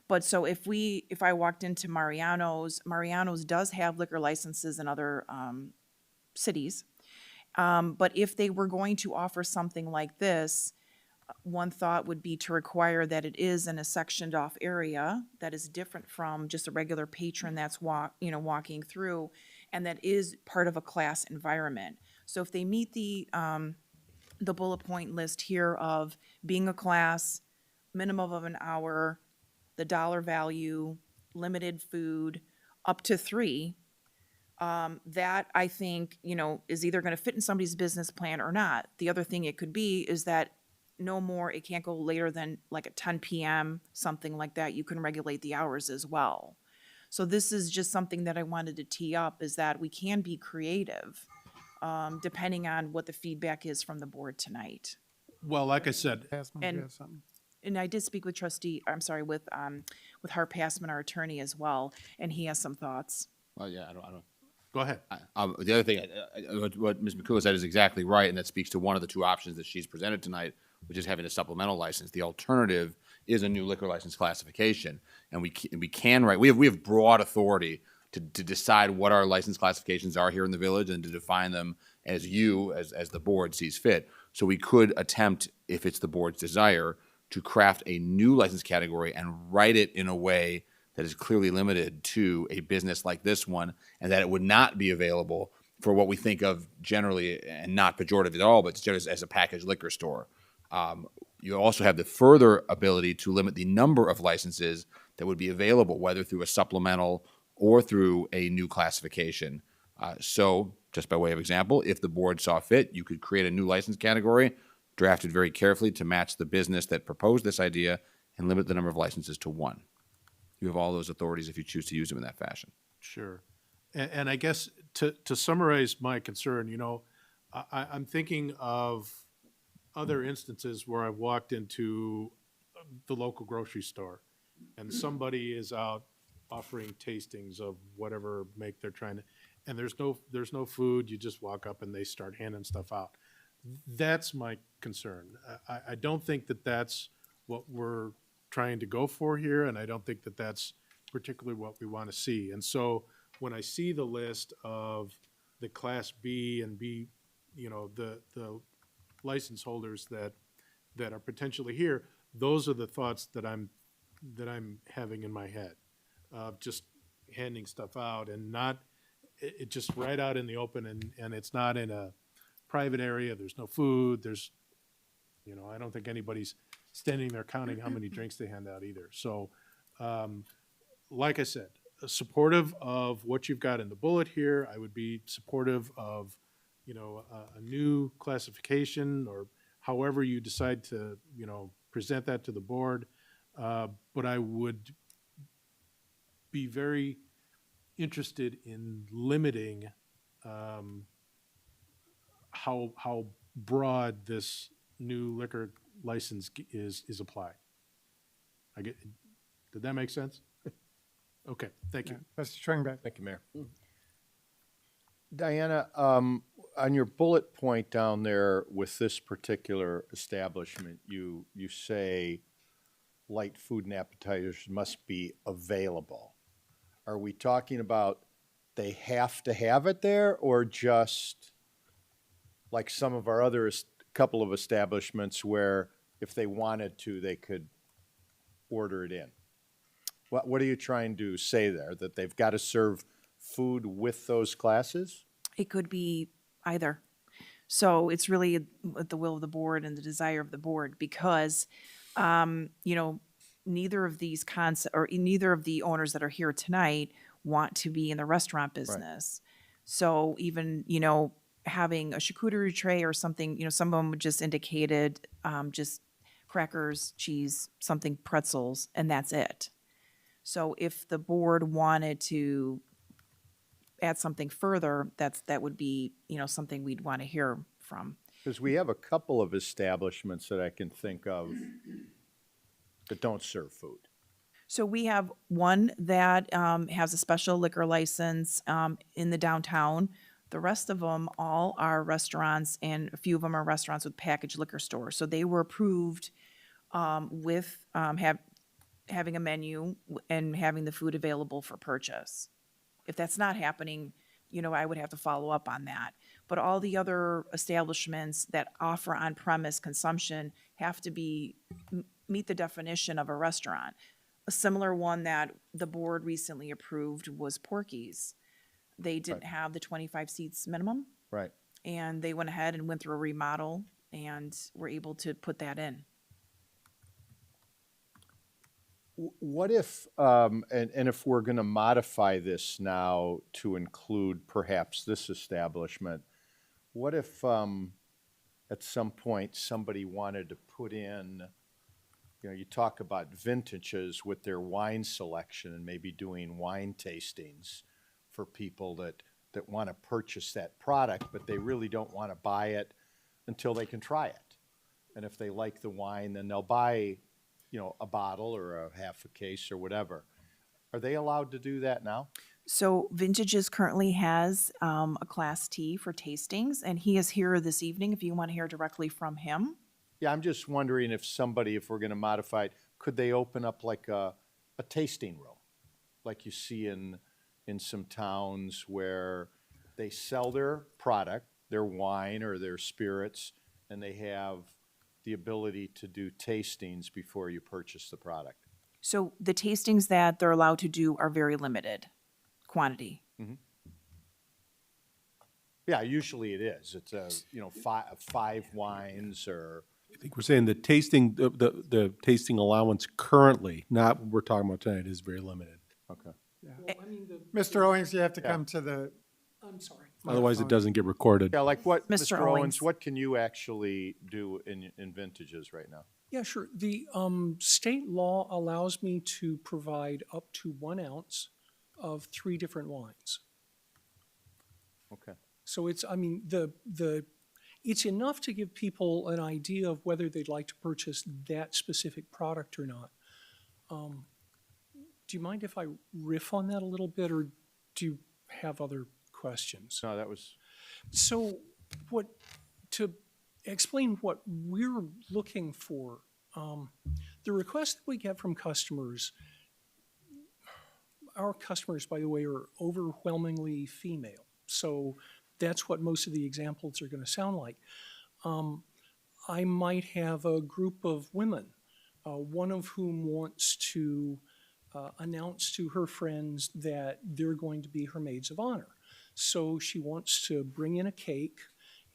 Speaker 20: But so if I walked into Mariano's does have liquor licenses in other cities. But if they were going to offer something like this, one thought would be to require that it is in a sectioned off area that is different from just a regular patron that's walking through, and that is part of a class environment. So if they meet the bullet point list here of being a class, minimum of an hour, the dollar value, limited food, up to 3, that I think, is either going to fit in somebody's business plan or not. The other thing it could be is that no more, it can't go later than like at 10 p.m., something like that. You can regulate the hours as well. So this is just something that I wanted to tee up, is that we can be creative depending on what the feedback is from the board tonight.
Speaker 12: Well, like I said,
Speaker 20: and I did speak with with Hart Passman, our attorney, as well, and he has some thoughts.
Speaker 14: Well, yeah, I don't.
Speaker 12: Go ahead.
Speaker 14: The other thing, what Ms. McCullough said is exactly right, and that speaks to one of the two options that she's presented tonight, which is having a supplemental license. The alternative is a new liquor license classification, and we have broad authority to decide what our license classifications are here in the village and to define them as the board sees fit. So we could attempt, if it's the board's desire, to craft a new license category and write it in a way that is clearly limited to a business like this one, and that it would not be available for what we think of generally, and not pejorative at all, but just as a packaged liquor store. You also have the further ability to limit the number of licenses that would be available, whether through a supplemental or through a new classification. So, just by way of example, if the board saw fit, you could create a new license category, drafted very carefully to match the business that proposed this idea, and limit the number of licenses to 1. You have all those authorities if you choose to use them in that fashion.
Speaker 12: Sure. And I guess to summarize my concern, I'm thinking of other instances where I've walked into the local grocery store and somebody is out offering tastings of whatever make they're trying to, and there's no food, you just walk up and they start handing stuff out. That's my concern. I don't think that that's what we're trying to go for here, and I don't think that that's particularly what we want to see. And so when I see the list of the Class B and B, the license holders that are potentially here, those are the thoughts that I'm having in my head of just handing stuff out and not it just right out in the open, and it's not in a private area. There's no food. There's, I don't think anybody's standing there counting how many drinks they hand out either. So, like I said, supportive of what you've got in the bullet here. I would be supportive of, a new classification or however you decide to, present that to the board. But I would be very interested in limiting how broad this new liquor license is applied. Did that make sense? Okay, thank you.
Speaker 1: Mr. Schwingbeck.
Speaker 5: Thank you, Mayor. Diana, on your bullet point down there with this particular establishment, you say light food and appetizers must be available. Are we talking about they have to have it there, or just like some of our other couple of establishments where if they wanted to, they could order it in? What are you trying to say there? That they've got to serve food with those classes?
Speaker 20: It could be either. So it's really at the will of the board and the desire of the board, because, neither of these neither of the owners that are here tonight want to be in the restaurant business. Right. So even, having a charcuterie tray or something, some of them just indicated just crackers, cheese, something, pretzels, and that's it. So if the board wanted to add something further, that would be, something we'd want to hear from.
Speaker 5: Because we have a couple of establishments that I can think of that don't serve food.
Speaker 20: So we have one that has a special liquor license in the downtown. The rest of them all are restaurants, and a few of them are restaurants with packaged liquor stores. So they were approved with having a menu and having the food available for purchase. If that's not happening, I would have to follow up on that. But all the other establishments that offer on-premise consumption have to meet the definition of a restaurant. A similar one that the board recently approved was Porky's. They didn't have the 25 seats minimum.
Speaker 5: Right.
Speaker 20: And they went ahead and went through a remodel and were able to put that in.
Speaker 5: What if, and if we're going to modify this now to include perhaps this establishment, what if at some point somebody wanted to put in, you talk about vintages with their wine selection and maybe doing wine tastings for people that want to purchase that product, but they really don't want to buy it until they can try it. And if they like the wine, then they'll buy a bottle or a half a case or whatever. Are they allowed to do that now?
Speaker 20: So Vintages currently has a Class T for tastings, and he is here this evening if you want to hear directly from him.
Speaker 5: Yeah, I'm just wondering if we're going to modify it, could they open up like a tasting room? Like you see in some towns where they sell their product, their wine or their spirits, and they have the ability to do tastings before you purchase the product.
Speaker 20: So the tastings that they're allowed to do are very limited quantity.
Speaker 5: Mm-hmm. Yeah, usually it is. It's five wines or.
Speaker 11: I think we're saying the tasting, the tasting allowance currently, not what we're talking about tonight, is very limited.
Speaker 5: Okay.
Speaker 1: Yeah. Mr. Owings, you have to come to the.
Speaker 16: I'm sorry.
Speaker 11: Otherwise, it doesn't get recorded.
Speaker 5: Yeah, like what,
Speaker 20: Mr.
Speaker 5: Mr. Owens,
Speaker 20: Owings,
Speaker 5: what can you actually do in Vintages right now?
Speaker 16: Yeah, sure. The state law allows me to provide up to 1 ounce of 3 different wines.
Speaker 5: Okay.
Speaker 16: So it's, I mean, it's enough to give people an idea of whether they'd like to purchase that specific product or not. Do you mind if I riff on that a little bit, or do you have other questions?
Speaker 5: No, that was,
Speaker 16: So to explain what we're looking for, the requests that we get from customers, our customers, by the way, are overwhelmingly female. So that's what most of the examples are going to sound like. I might have a group of women, one of whom wants to announce to her friends that they're going to be her maids of honor. So she wants to bring in a cake,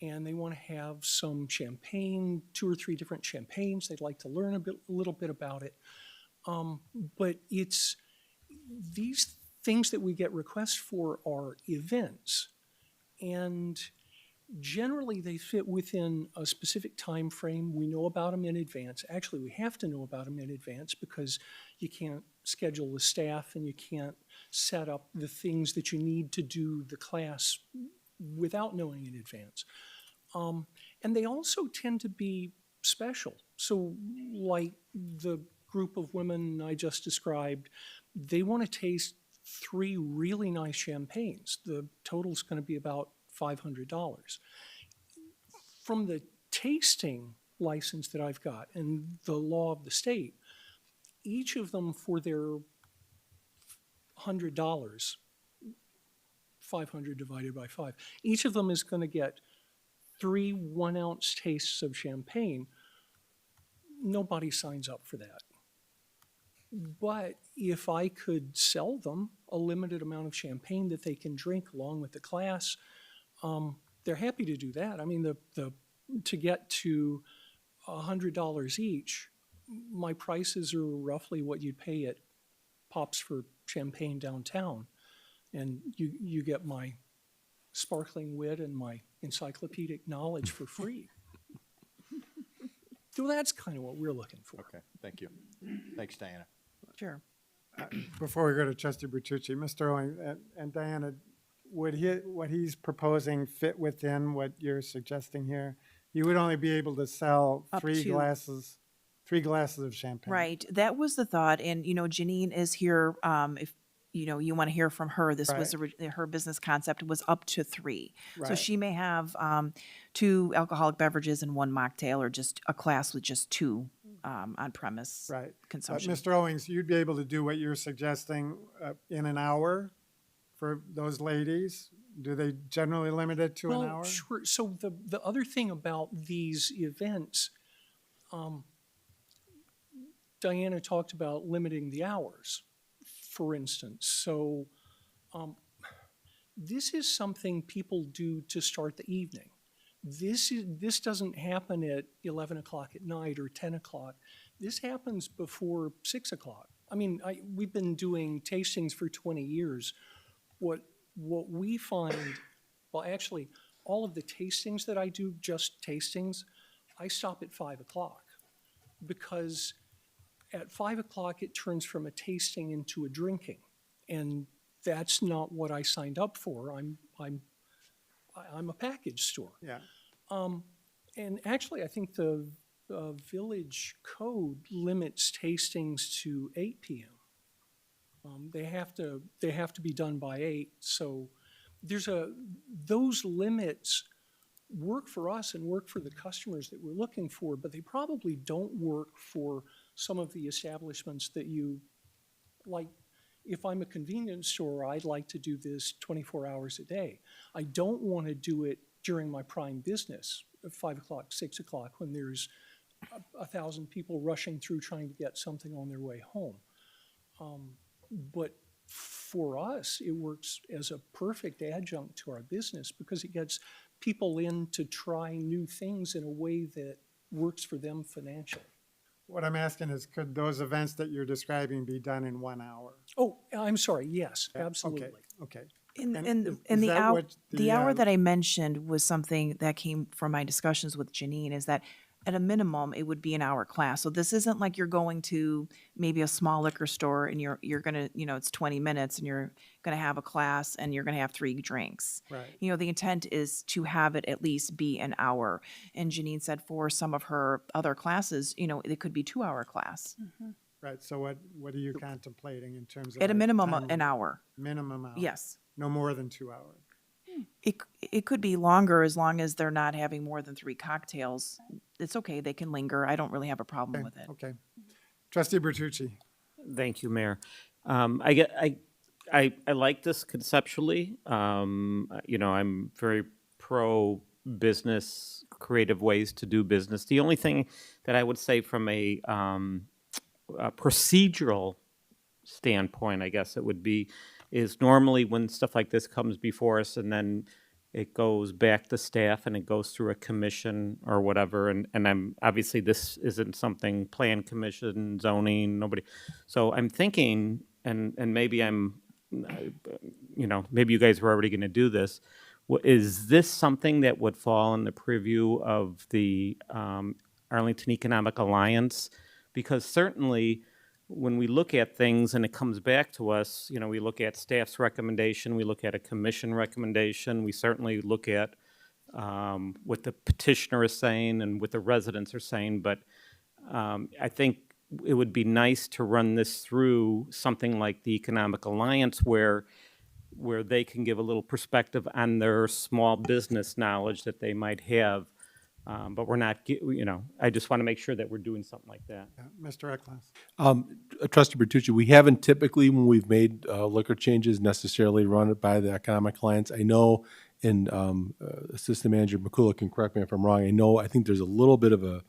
Speaker 16: and they want to have some champagne, 2 or 3 different champagnes. They'd like to learn a little bit about it. But it's these things that we get requests for are events, and generally they fit within a specific time frame. We know about them in advance. Actually, we have to know about them in advance because you can't schedule the staff and you can't set up the things that you need to do the class without knowing in advance. And they also tend to be special. So like the group of women I just described, they want to taste 3 really nice champagnes. The total's going to be about $500. From the tasting license that I've got and the law of the state, each of them for their $100, 500 divided by 5, each of them is going to get 3 1-ounce tastes of champagne. Nobody signs up for that. But if I could sell them a limited amount of champagne that they can drink along with the class, they're happy to do that. I mean, to get to $100 each, my prices are roughly what you'd pay at Pops for Champagne downtown. And you get my sparkling wit and my encyclopedic knowledge for free. So that's kind of what we're looking for.
Speaker 5: okay, thank you. Thanks, Diana.
Speaker 20: Sure.
Speaker 1: Before we go to Trustee Bertucci, Mr. Owings and Diana, would what he's proposing fit within what you're suggesting here? You would only be able to sell
Speaker 20: Up
Speaker 1: 3
Speaker 20: to-
Speaker 1: glasses of champagne.
Speaker 20: Right. That was the thought. And, Janine is here. If, you want to hear from her, this was her business concept was up to 3. So
Speaker 1: Right.
Speaker 20: she may have 2 alcoholic beverages and 1 mocktail, or just a class with just 2 on-premise
Speaker 1: Right. But
Speaker 20: consumption.
Speaker 1: Mr. Owings, you'd be able to do what you're suggesting in an hour for those ladies? Do they generally limit it to an hour?
Speaker 16: Sure. So the other thing about these events, Diana talked about limiting the hours, for instance. So this is something people do to start the evening. This doesn't happen at 11 o'clock at night or 10 o'clock. This happens before 6 o'clock. I mean, we've been doing tastings for 20 years. What we find, well, actually, all of the tastings that I do, just tastings, I stop at 5 o'clock, because at 5 o'clock it turns from a tasting into a drinking, and that's not what I signed up for. I'm a package store.
Speaker 1: Yeah.
Speaker 16: And actually, I think the village code limits tastings to 8 p.m. They have to be done by 8. So those limits work for us and work for the customers that we're looking for, but they probably don't work for some of the establishments that you like. If I'm a convenience store, I'd like to do this 24 hours a day. I don't want to do it during my prime business at 5 o'clock, 6 o'clock, when there's 1,000 people rushing through trying to get something on their way home. But for us, it works as a perfect adjunct to our business, because it gets people in to try new things in a way that works for them financially.
Speaker 1: What I'm asking is, could those events that you're describing be done in 1 hour?
Speaker 16: Oh, I'm sorry, yes, absolutely.
Speaker 1: Okay.
Speaker 20: And
Speaker 1: is
Speaker 20: the
Speaker 1: that
Speaker 20: hour
Speaker 1: what
Speaker 20: the hour that I mentioned was something that came from my discussions with Janine, is that at a minimum, it would be an hour class. So this isn't like you're going to maybe a small liquor store and you're gonna, it's 20 minutes and you're gonna have a class and you're gonna have 3 drinks.
Speaker 1: Right.
Speaker 20: The intent is to have it at least be an hour. And Janine said for some of her other classes, it could be 2-hour class.
Speaker 1: Right, so what are you contemplating in terms of?
Speaker 20: At a minimum,
Speaker 1: time
Speaker 20: an
Speaker 1: limit?
Speaker 20: hour.
Speaker 1: Minimum hour?
Speaker 20: Yes.
Speaker 1: No more than 2 hours?
Speaker 20: It could be longer as long as they're not having more than 3 cocktails. It's okay, they can linger. I don't really have a problem with it.
Speaker 1: Okay. Trustee Bertucci?
Speaker 3: Thank you, Mayor. I like this conceptually. I'm very pro business, creative ways to do business. The only thing that I would say from a procedural standpoint, I guess it would be, is normally when stuff like this comes before us and then it goes back to staff and it goes through a commission or whatever, and I'm, obviously this isn't something, plan commission, zoning, nobody. So I'm thinking, and maybe I'm, maybe you guys were already gonna do this, is this something that would fall in the purview of the Arlington Economic Alliance? Because certainly, when we look at things and it comes back to us, we look at staff's recommendation, we look at a commission recommendation, we certainly look at what the petitioner is saying and what the residents are saying, but I think it would be nice to run this through something like the Economic Alliance where they can give a little perspective on their small business knowledge that they might have. But we're not, I just want to make sure that we're doing something like that.
Speaker 1: Yeah, Mr. Eklund?
Speaker 11: Trustee Bertucci, we haven't typically, when we've made liquor changes, necessarily run it by the Economic Alliance. I know, and Assistant Manager McCullough can correct me if I'm wrong, I think there's a little bit of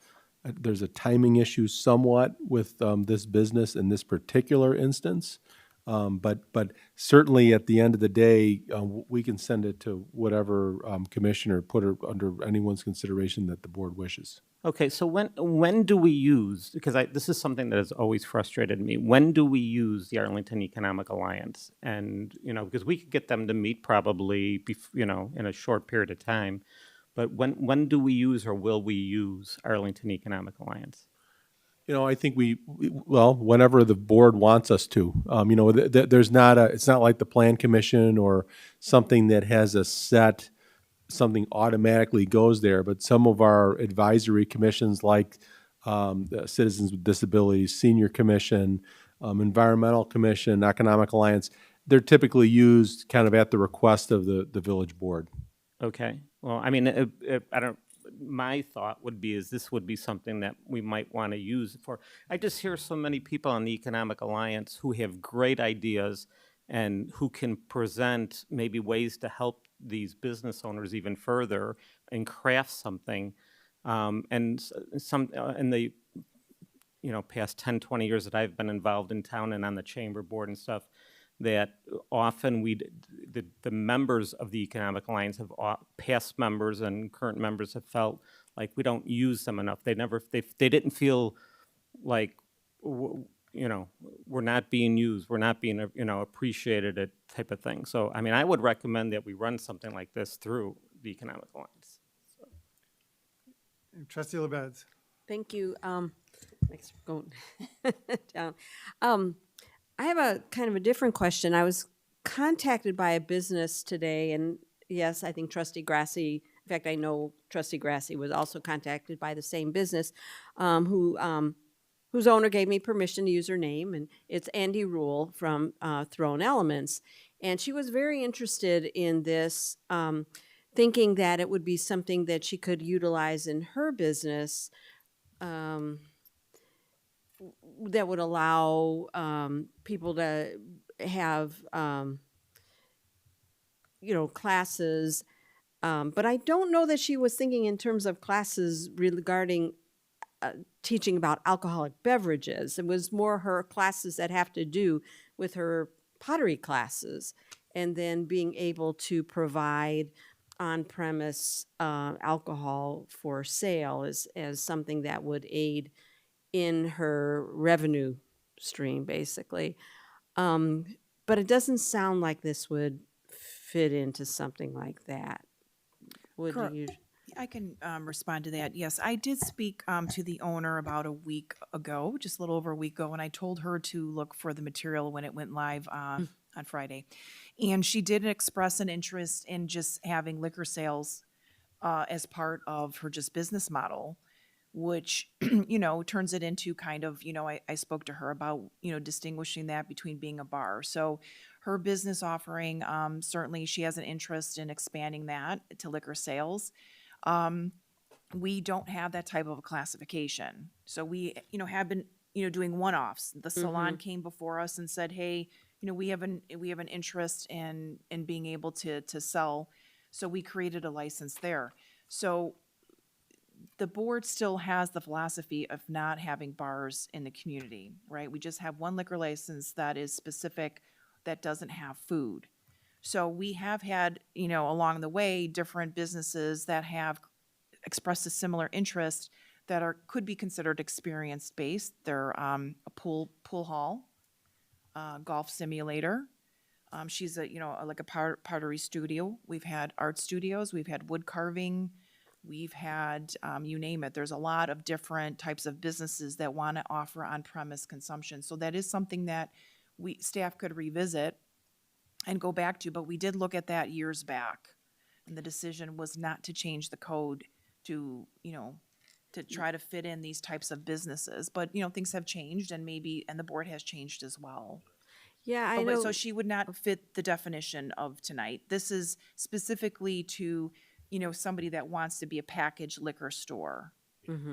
Speaker 11: there's a timing issue somewhat with this business in this particular instance. But certainly at the end of the day, we can send it to whatever commissioner, put it under anyone's consideration that the board wishes.
Speaker 3: Okay, so when do we use, because this is something that has always frustrated me, when do we use the Arlington Economic Alliance? And, because we could get them to meet probably, in a short period of time, but when do we use or will we use Arlington Economic Alliance?
Speaker 11: I think whenever the board wants us to, there's not it's not like the Plan Commission or something that has a set, something automatically goes there, but some of our advisory commissions like the Citizens with Disabilities, Senior Commission, Environmental Commission, Economic Alliance, they're typically used kind of at the request of the village board.
Speaker 3: Okay, well, my thought would be this would be something that we might want to use for. I just hear so many people on the Economic Alliance who have great ideas and who can present maybe ways to help these business owners even further and craft something. And some in the past 10, 20 years that I've been involved in town and on the chamber board and stuff, that often the members of the Economic Alliance have, past members and current members have felt like we don't use them enough. They didn't feel like, we're not being used, we're not being, appreciated, type of thing. So, I would recommend that we run something like this through the Economic Alliance. So.
Speaker 1: Trustee LaBedz?
Speaker 18: Thank you. Thanks for going down. I have a kind of a different question. I was contacted by a business today, and yes, I think Trustee Grasse, in fact, I know Trustee Grasse was also contacted by the same business, whose owner gave me permission to use her name, and it's Andy Rule from Thrown Elements. And she was very interested in this, thinking that it would be something that she could utilize in her business, that would allow people to have, classes. But I don't know that she was thinking in terms of classes regarding teaching about alcoholic beverages. It was more her classes that have to do with her pottery classes, and then being able to provide on-premise alcohol for sale as something that would aid in her revenue stream, basically. But it doesn't sound like this would fit into something like that. Would you?
Speaker 20: I can respond to that. Yes, I did speak to the owner about a week ago, just a little over a week ago, and I told her to look for the material when it went live on Friday. And she did express an interest in just having liquor sales as part of her just business model, which, you know, turns it into kind of, you know, I spoke to her about, you know, distinguishing that between being a bar. So her business offering, certainly she has an interest in expanding that to liquor sales. We don't have that type of a classification. So we, you know, have been, you know, doing one-offs. The salon came before us and said, hey, you know, we have an interest in being able to sell. So we created a license there. So the board still has the philosophy of not having bars in the community, right? We just have one liquor license that is specific, that doesn't have food. So we have had, you know, along the way, different businesses that have expressed a similar interest that could be considered experience-based. They're a pool hall, golf simulator. She's like a pottery studio. We've had art studios. We've had wood carving. We've had, you name it. There's a lot of different types of businesses that want to offer on-premise consumption. So that is something that staff could revisit and go back to, but we did look at that years back. And the decision was not to change the code to, you know, to try to fit in these types of businesses. But, you know, things have changed and the board has changed as well.
Speaker 18: Yeah, I know.
Speaker 20: So she would not fit the definition of tonight. This is specifically to, you know, somebody that wants to be a packaged liquor store,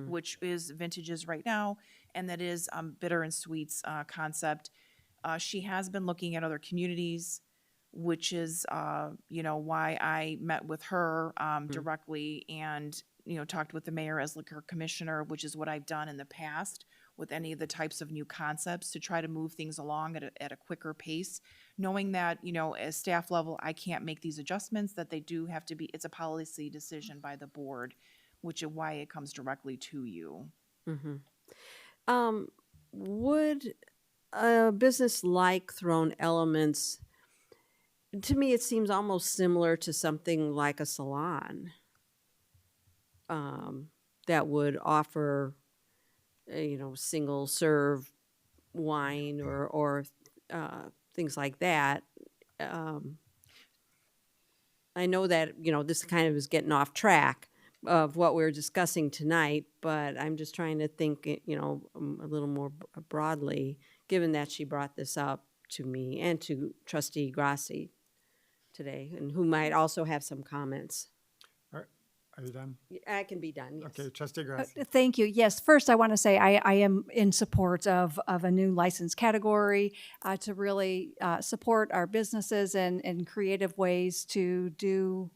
Speaker 20: which is Vintages right now, and that is Bitter and Sweets concept. She has been looking at other communities, which is, you know, why I met with her directly and, you know, talked with the mayor as liquor commissioner, which is what I've done in the past with any of the types of new concepts to try to move things along at a quicker pace, knowing that, you know, as staff level, I can't make these adjustments, that they do have to be, it's a policy decision by the board, which is why it comes directly to you.
Speaker 18: Would a business like Thrown Elements, to me, it seems almost similar to something like a salon that would offer, you know, single serve wine or things like that. I know that, you know, this kind of is getting off track of what we're discussing tonight, but I'm just trying to think, you know, a little more broadly, given that she brought this up to me and to Trustee Grasse today, and who might also have some comments.
Speaker 1: Are you done?
Speaker 18: I can be done, yes.
Speaker 1: Okay, Trustee Grasse.
Speaker 4: Thank you. Yes, first I want to say I am in support of a new license category to really support our businesses and creative ways to do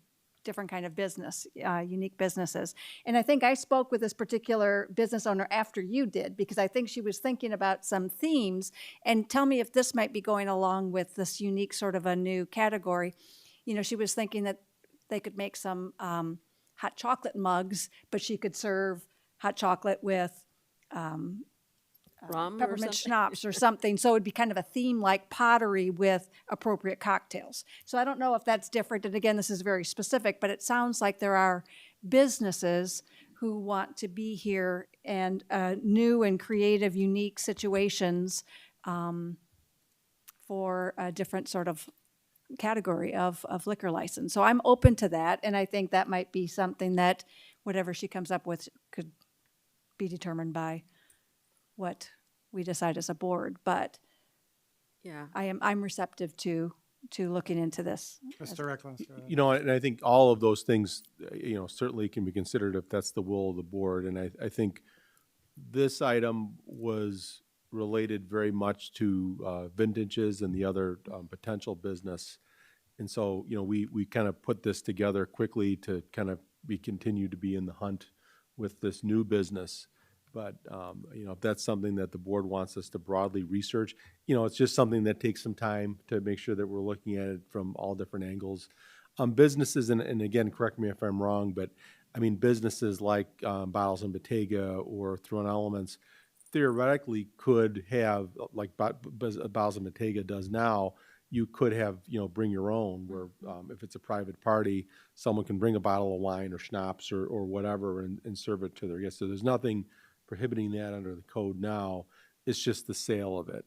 Speaker 4: different kind of business, unique businesses. And I think I spoke with this particular business owner after you did, because I think she was thinking about some themes. And tell me if this might be going along with this unique sort of a new category. You know, she was thinking that they could make some hot chocolate mugs, but she could serve hot chocolate with
Speaker 18: Rum or
Speaker 4: peppermint
Speaker 18: something?
Speaker 4: schnapps or something. So it'd be kind of a theme like pottery with appropriate cocktails. So I don't know if that's different. And again, this is very specific, but it sounds like there are businesses who want to be here and new and creative, unique situations for a different sort of category of liquor license. So I'm open to that, and I think that might be something that whatever she comes up with could be determined by what we decide as a board. But
Speaker 18: yeah,
Speaker 4: I'm receptive to looking into this.
Speaker 1: Mr. Reckles.
Speaker 11: You know, and I think all of those things, you know, certainly can be considered if that's the will of the board. And I think this item was related very much to Vintages and the other potential business. And so, you know, we kind of put this together quickly to kind of continue to be in the hunt with this new business. But, you know, if that's something that the board wants us to broadly research, you know, it's just something that takes some time to make sure that we're looking at it from all different angles. Businesses, and again, correct me if I'm wrong, but I mean, businesses like Bottles and Bottega or Thrown Elements theoretically could have, like Bottles and Bottega does now, you could have, bring your own, where if it's a private party, someone can bring a bottle of wine or schnapps or whatever and serve it to their guests. So there's nothing prohibiting that under the code now. It's just the sale of it.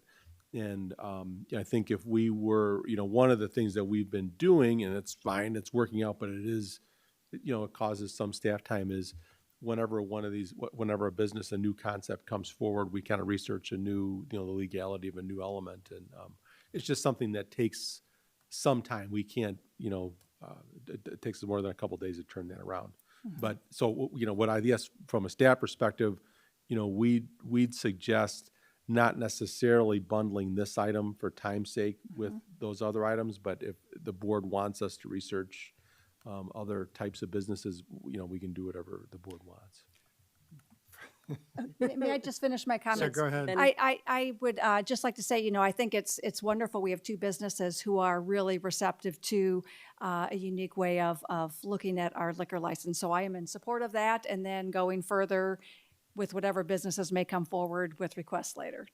Speaker 11: And I think if we were, one of the things that we've been doing, and it's fine, it's working out, but it is, it causes some staff time, is whenever a business, a new concept comes forward, we kind of research the legality of a new element. And it's just something that takes some time. We can't, it takes more than a couple of days to turn that around. But so, what I guess from a staff perspective, we'd suggest not necessarily bundling this item for time's sake with those other items, but if the board wants us to research other types of businesses, we can do whatever the board wants.
Speaker 4: May I just finish my comments?
Speaker 1: Sure, go ahead.
Speaker 4: I would just like to say, I think it's wonderful. We have two businesses who are really receptive to a unique way of looking at our liquor license. So I am in support of that, and then going further with whatever businesses may come forward with requests later.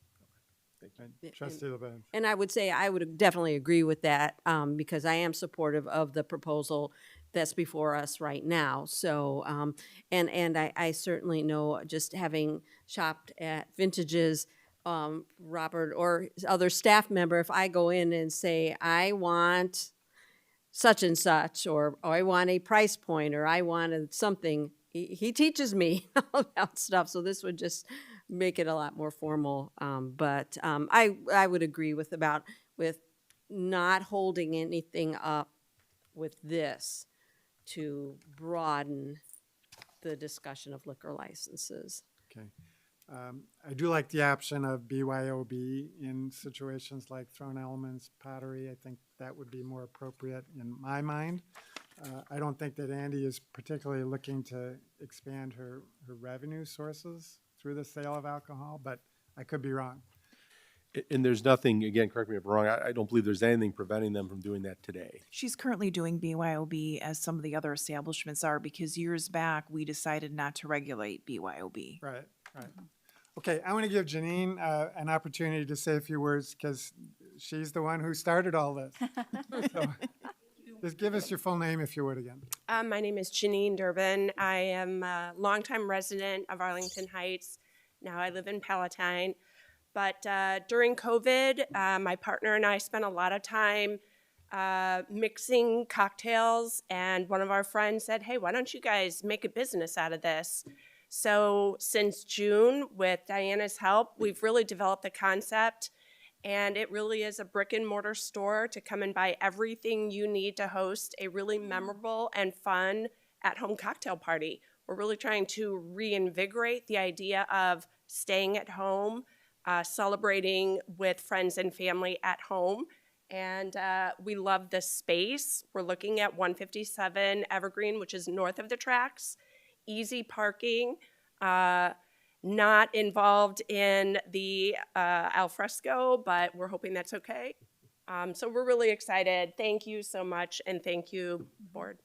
Speaker 1: Trustee LaBedz.
Speaker 18: And I would say I would definitely agree with that because I am supportive of the proposal that's before us right now. So, and I certainly know, just having shopped at Vintages, Robert or other staff member, if I go in and say, I want such and such, or I want a price point, or I wanted something, he teaches me about stuff. So this would just make it a lot more formal. But I would agree with not holding anything up with this to broaden the discussion of liquor licenses.
Speaker 1: Okay. I do like the option of BYOB in situations like thrown elements, pottery. I think that would be more appropriate in my mind. I don't think that Andy is particularly looking to expand her revenue sources through the sale of alcohol, but I could be wrong.
Speaker 11: And there's nothing, again, correct me if I'm wrong, I don't believe there's anything preventing them from doing that today.
Speaker 20: She's currently doing BYOB as some of the other establishments are, because years back, we decided not to regulate BYOB.
Speaker 1: Right. Okay, I want to give Janine an opportunity to say a few words because she's the one who started all this. So, just give us your full name if you would again.
Speaker 21: My name is Janine Durbin. I am a longtime resident of Arlington Heights. Now I live in Palatine. But during COVID, my partner and I spent a lot of time mixing cocktails, and one of our friends said, hey, why don't you guys make a business out of this? So since June, with Diana's help, we've really developed the concept, and it really is a brick and mortar store to come and buy everything you need to host a really memorable and fun at-home cocktail party. We're really trying to reinvigorate the idea of staying at home, celebrating with friends and family at home. And we love the space. We're looking at 157 Evergreen, which is north of the tracks. Easy parking, not involved in the al fresco, but we're hoping that's okay. So we're really excited. Thank you so much, and thank you, board.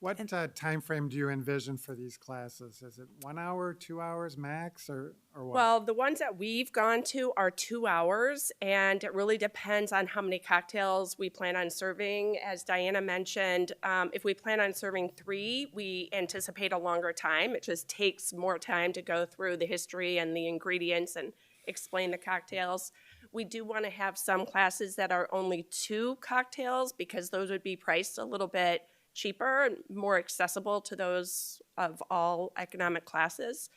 Speaker 1: What time frame do you envision for these classes? Is it 1 hour, 2 hours max, or what?
Speaker 21: Well, the ones that we've gone to are 2 hours, and it really depends on how many cocktails we plan on serving. As Diana mentioned, if we plan on serving 3, we anticipate a longer time. It just takes more time to go through the history and the ingredients and explain the cocktails. We do want to have some classes that are only 2 cocktails because those would be priced a little bit cheaper and more accessible to those of all economic classes.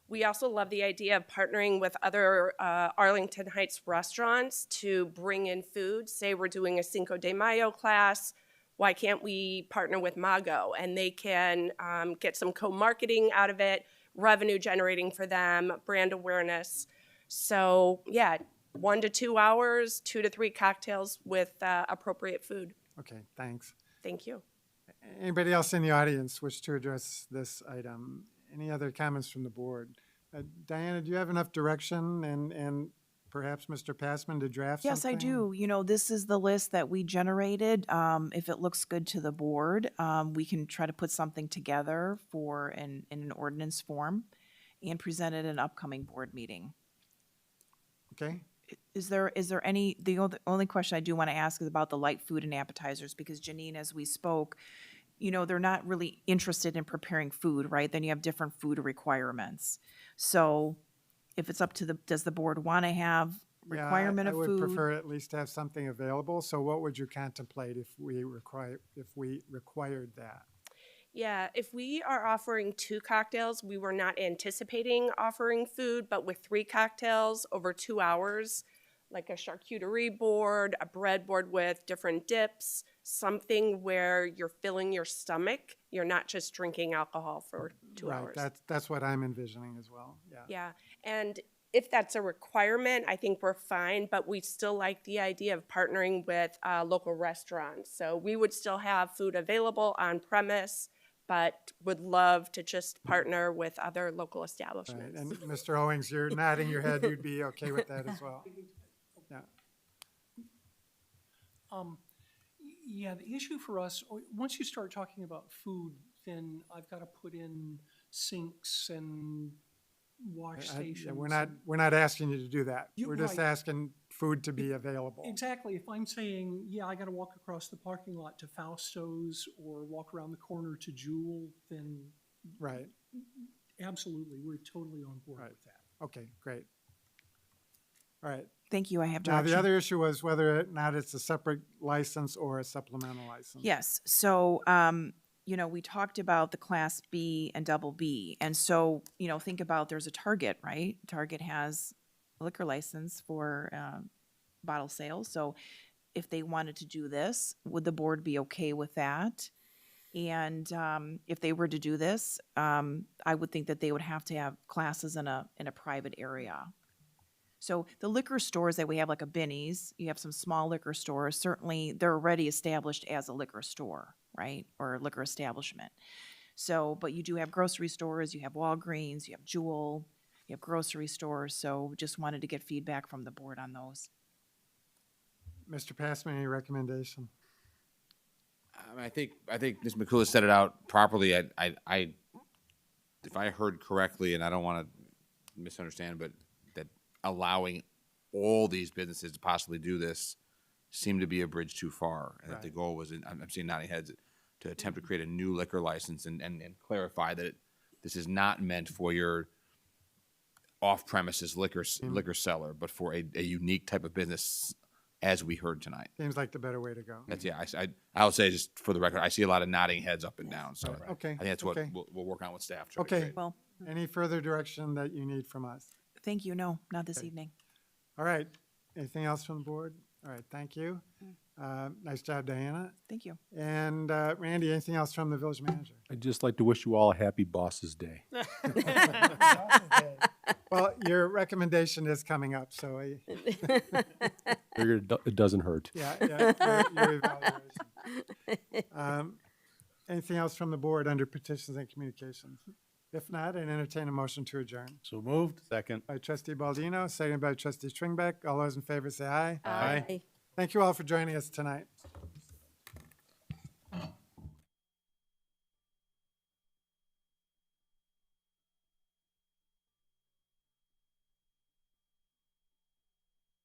Speaker 21: We also love the idea of partnering with other Arlington Heights restaurants to bring in food. Say we're doing a Cinco de Mayo class, why can't we partner with Mago and they can get some co-marketing out of it, revenue generating for them, brand awareness. So yeah, 1 to 2 hours, 2 to 3 cocktails with appropriate food.
Speaker 1: Okay, thanks.
Speaker 21: Thank you.
Speaker 1: Anybody else in the audience wish to address this item? Any other comments from the board? Diana, do you have enough direction and perhaps Mr. Passman to draft
Speaker 20: Yes,
Speaker 1: something?
Speaker 20: I do. This is the list that we generated. If it looks good to the board, we can try to put something together in an ordinance form and present it at an upcoming board meeting.
Speaker 1: Okay.
Speaker 20: is there any, the only question I do want to ask is about the light food and appetizers, because Janine, as we spoke, they're not really interested in preparing food, right? Then you have different food requirements. So if it's up to does the board want to have requirement of
Speaker 1: I would
Speaker 20: food?
Speaker 1: prefer at least to have something available. So what would you contemplate if we required that?
Speaker 21: Yeah, if we are offering 2 cocktails, we were not anticipating offering food, but with 3 cocktails over 2 hours, like a charcuterie board, a bread board with different dips, something where you're filling your stomach. You're not just drinking alcohol for 2 hours.
Speaker 1: That's what I'm envisioning as well. Yeah.
Speaker 21: Yeah, and if that's a requirement, I think we're fine, but we still like the idea of partnering with local restaurants. So we would still have food available on premise, but would love to just partner with other local establishments.
Speaker 1: Right. And Mr. Owings, you're nodding your head. You'd be okay with that as well. Yeah.
Speaker 16: Yeah, the issue for us, once you start talking about food, then I've got to put in sinks and wash stations.
Speaker 1: We're not asking you to do that. We're just
Speaker 16: right.
Speaker 1: asking food to be available.
Speaker 16: Exactly. If I'm saying, yeah, I got to walk across the parking lot to Fausto's or walk around the corner to Jewel, then
Speaker 1: right.
Speaker 16: Absolutely, we're totally on board with that.
Speaker 1: Okay, great. All right.
Speaker 20: Thank you, I have
Speaker 1: Now,
Speaker 20: direction.
Speaker 1: the other issue was whether or not it's a separate license or a supplemental license.
Speaker 20: Yes, so, we talked about the Class B and Double B, and so, think about, there's a Target, right? Target has a liquor license for bottle sales, so if they wanted to do this, would the board be okay with that? And if they were to do this, I would think that they would have to have classes in a private area. So the liquor stores that we have, like a Binny's, you have some small liquor stores, certainly they're already established as a liquor store, right? Or a liquor establishment. So, but you do have grocery stores, you have Walgreens, you have Jewel, you have grocery stores, so just wanted to get feedback from the board on those.
Speaker 1: Mr. Passman, any recommendation?
Speaker 14: I think Ms. McCullough set it out properly. If I heard correctly, and I don't want to misunderstand, but that allowing all these businesses to possibly do this seemed to be a bridge too far. And that the goal was, I'm seeing nodding heads, to attempt to create a new liquor license and clarify that this is not meant for your off-premises liquor seller, but for a unique type of business, as we heard tonight.
Speaker 1: Seems like the better way to go.
Speaker 14: That's, I would say, just for the record, I see a lot of nodding heads up and down, so
Speaker 1: Okay.
Speaker 14: I think that's what
Speaker 1: Okay.
Speaker 14: we'll work on with staff.
Speaker 1: Okay.
Speaker 20: Well,
Speaker 1: Any further direction that you need from us?
Speaker 20: thank you, no, not this evening.
Speaker 1: All right. Anything else from the board? All right, thank you. Nice job, Diana.
Speaker 20: Thank you.
Speaker 1: And Randy, anything else from the village manager?
Speaker 11: I'd just like to wish you all a happy Boss's Day.
Speaker 1: Well, your recommendation is coming up, so
Speaker 11: Figured it doesn't hurt.
Speaker 1: your evaluation. Anything else from the board under petitions and communications? If not, I'd entertain a motion to adjourn.
Speaker 12: So moved.
Speaker 5: Second.
Speaker 1: By trustee Baldino, seconded by trustee Schwingbeck. All those in favor say aye.
Speaker 18: Aye.
Speaker 1: Thank you all for joining us tonight.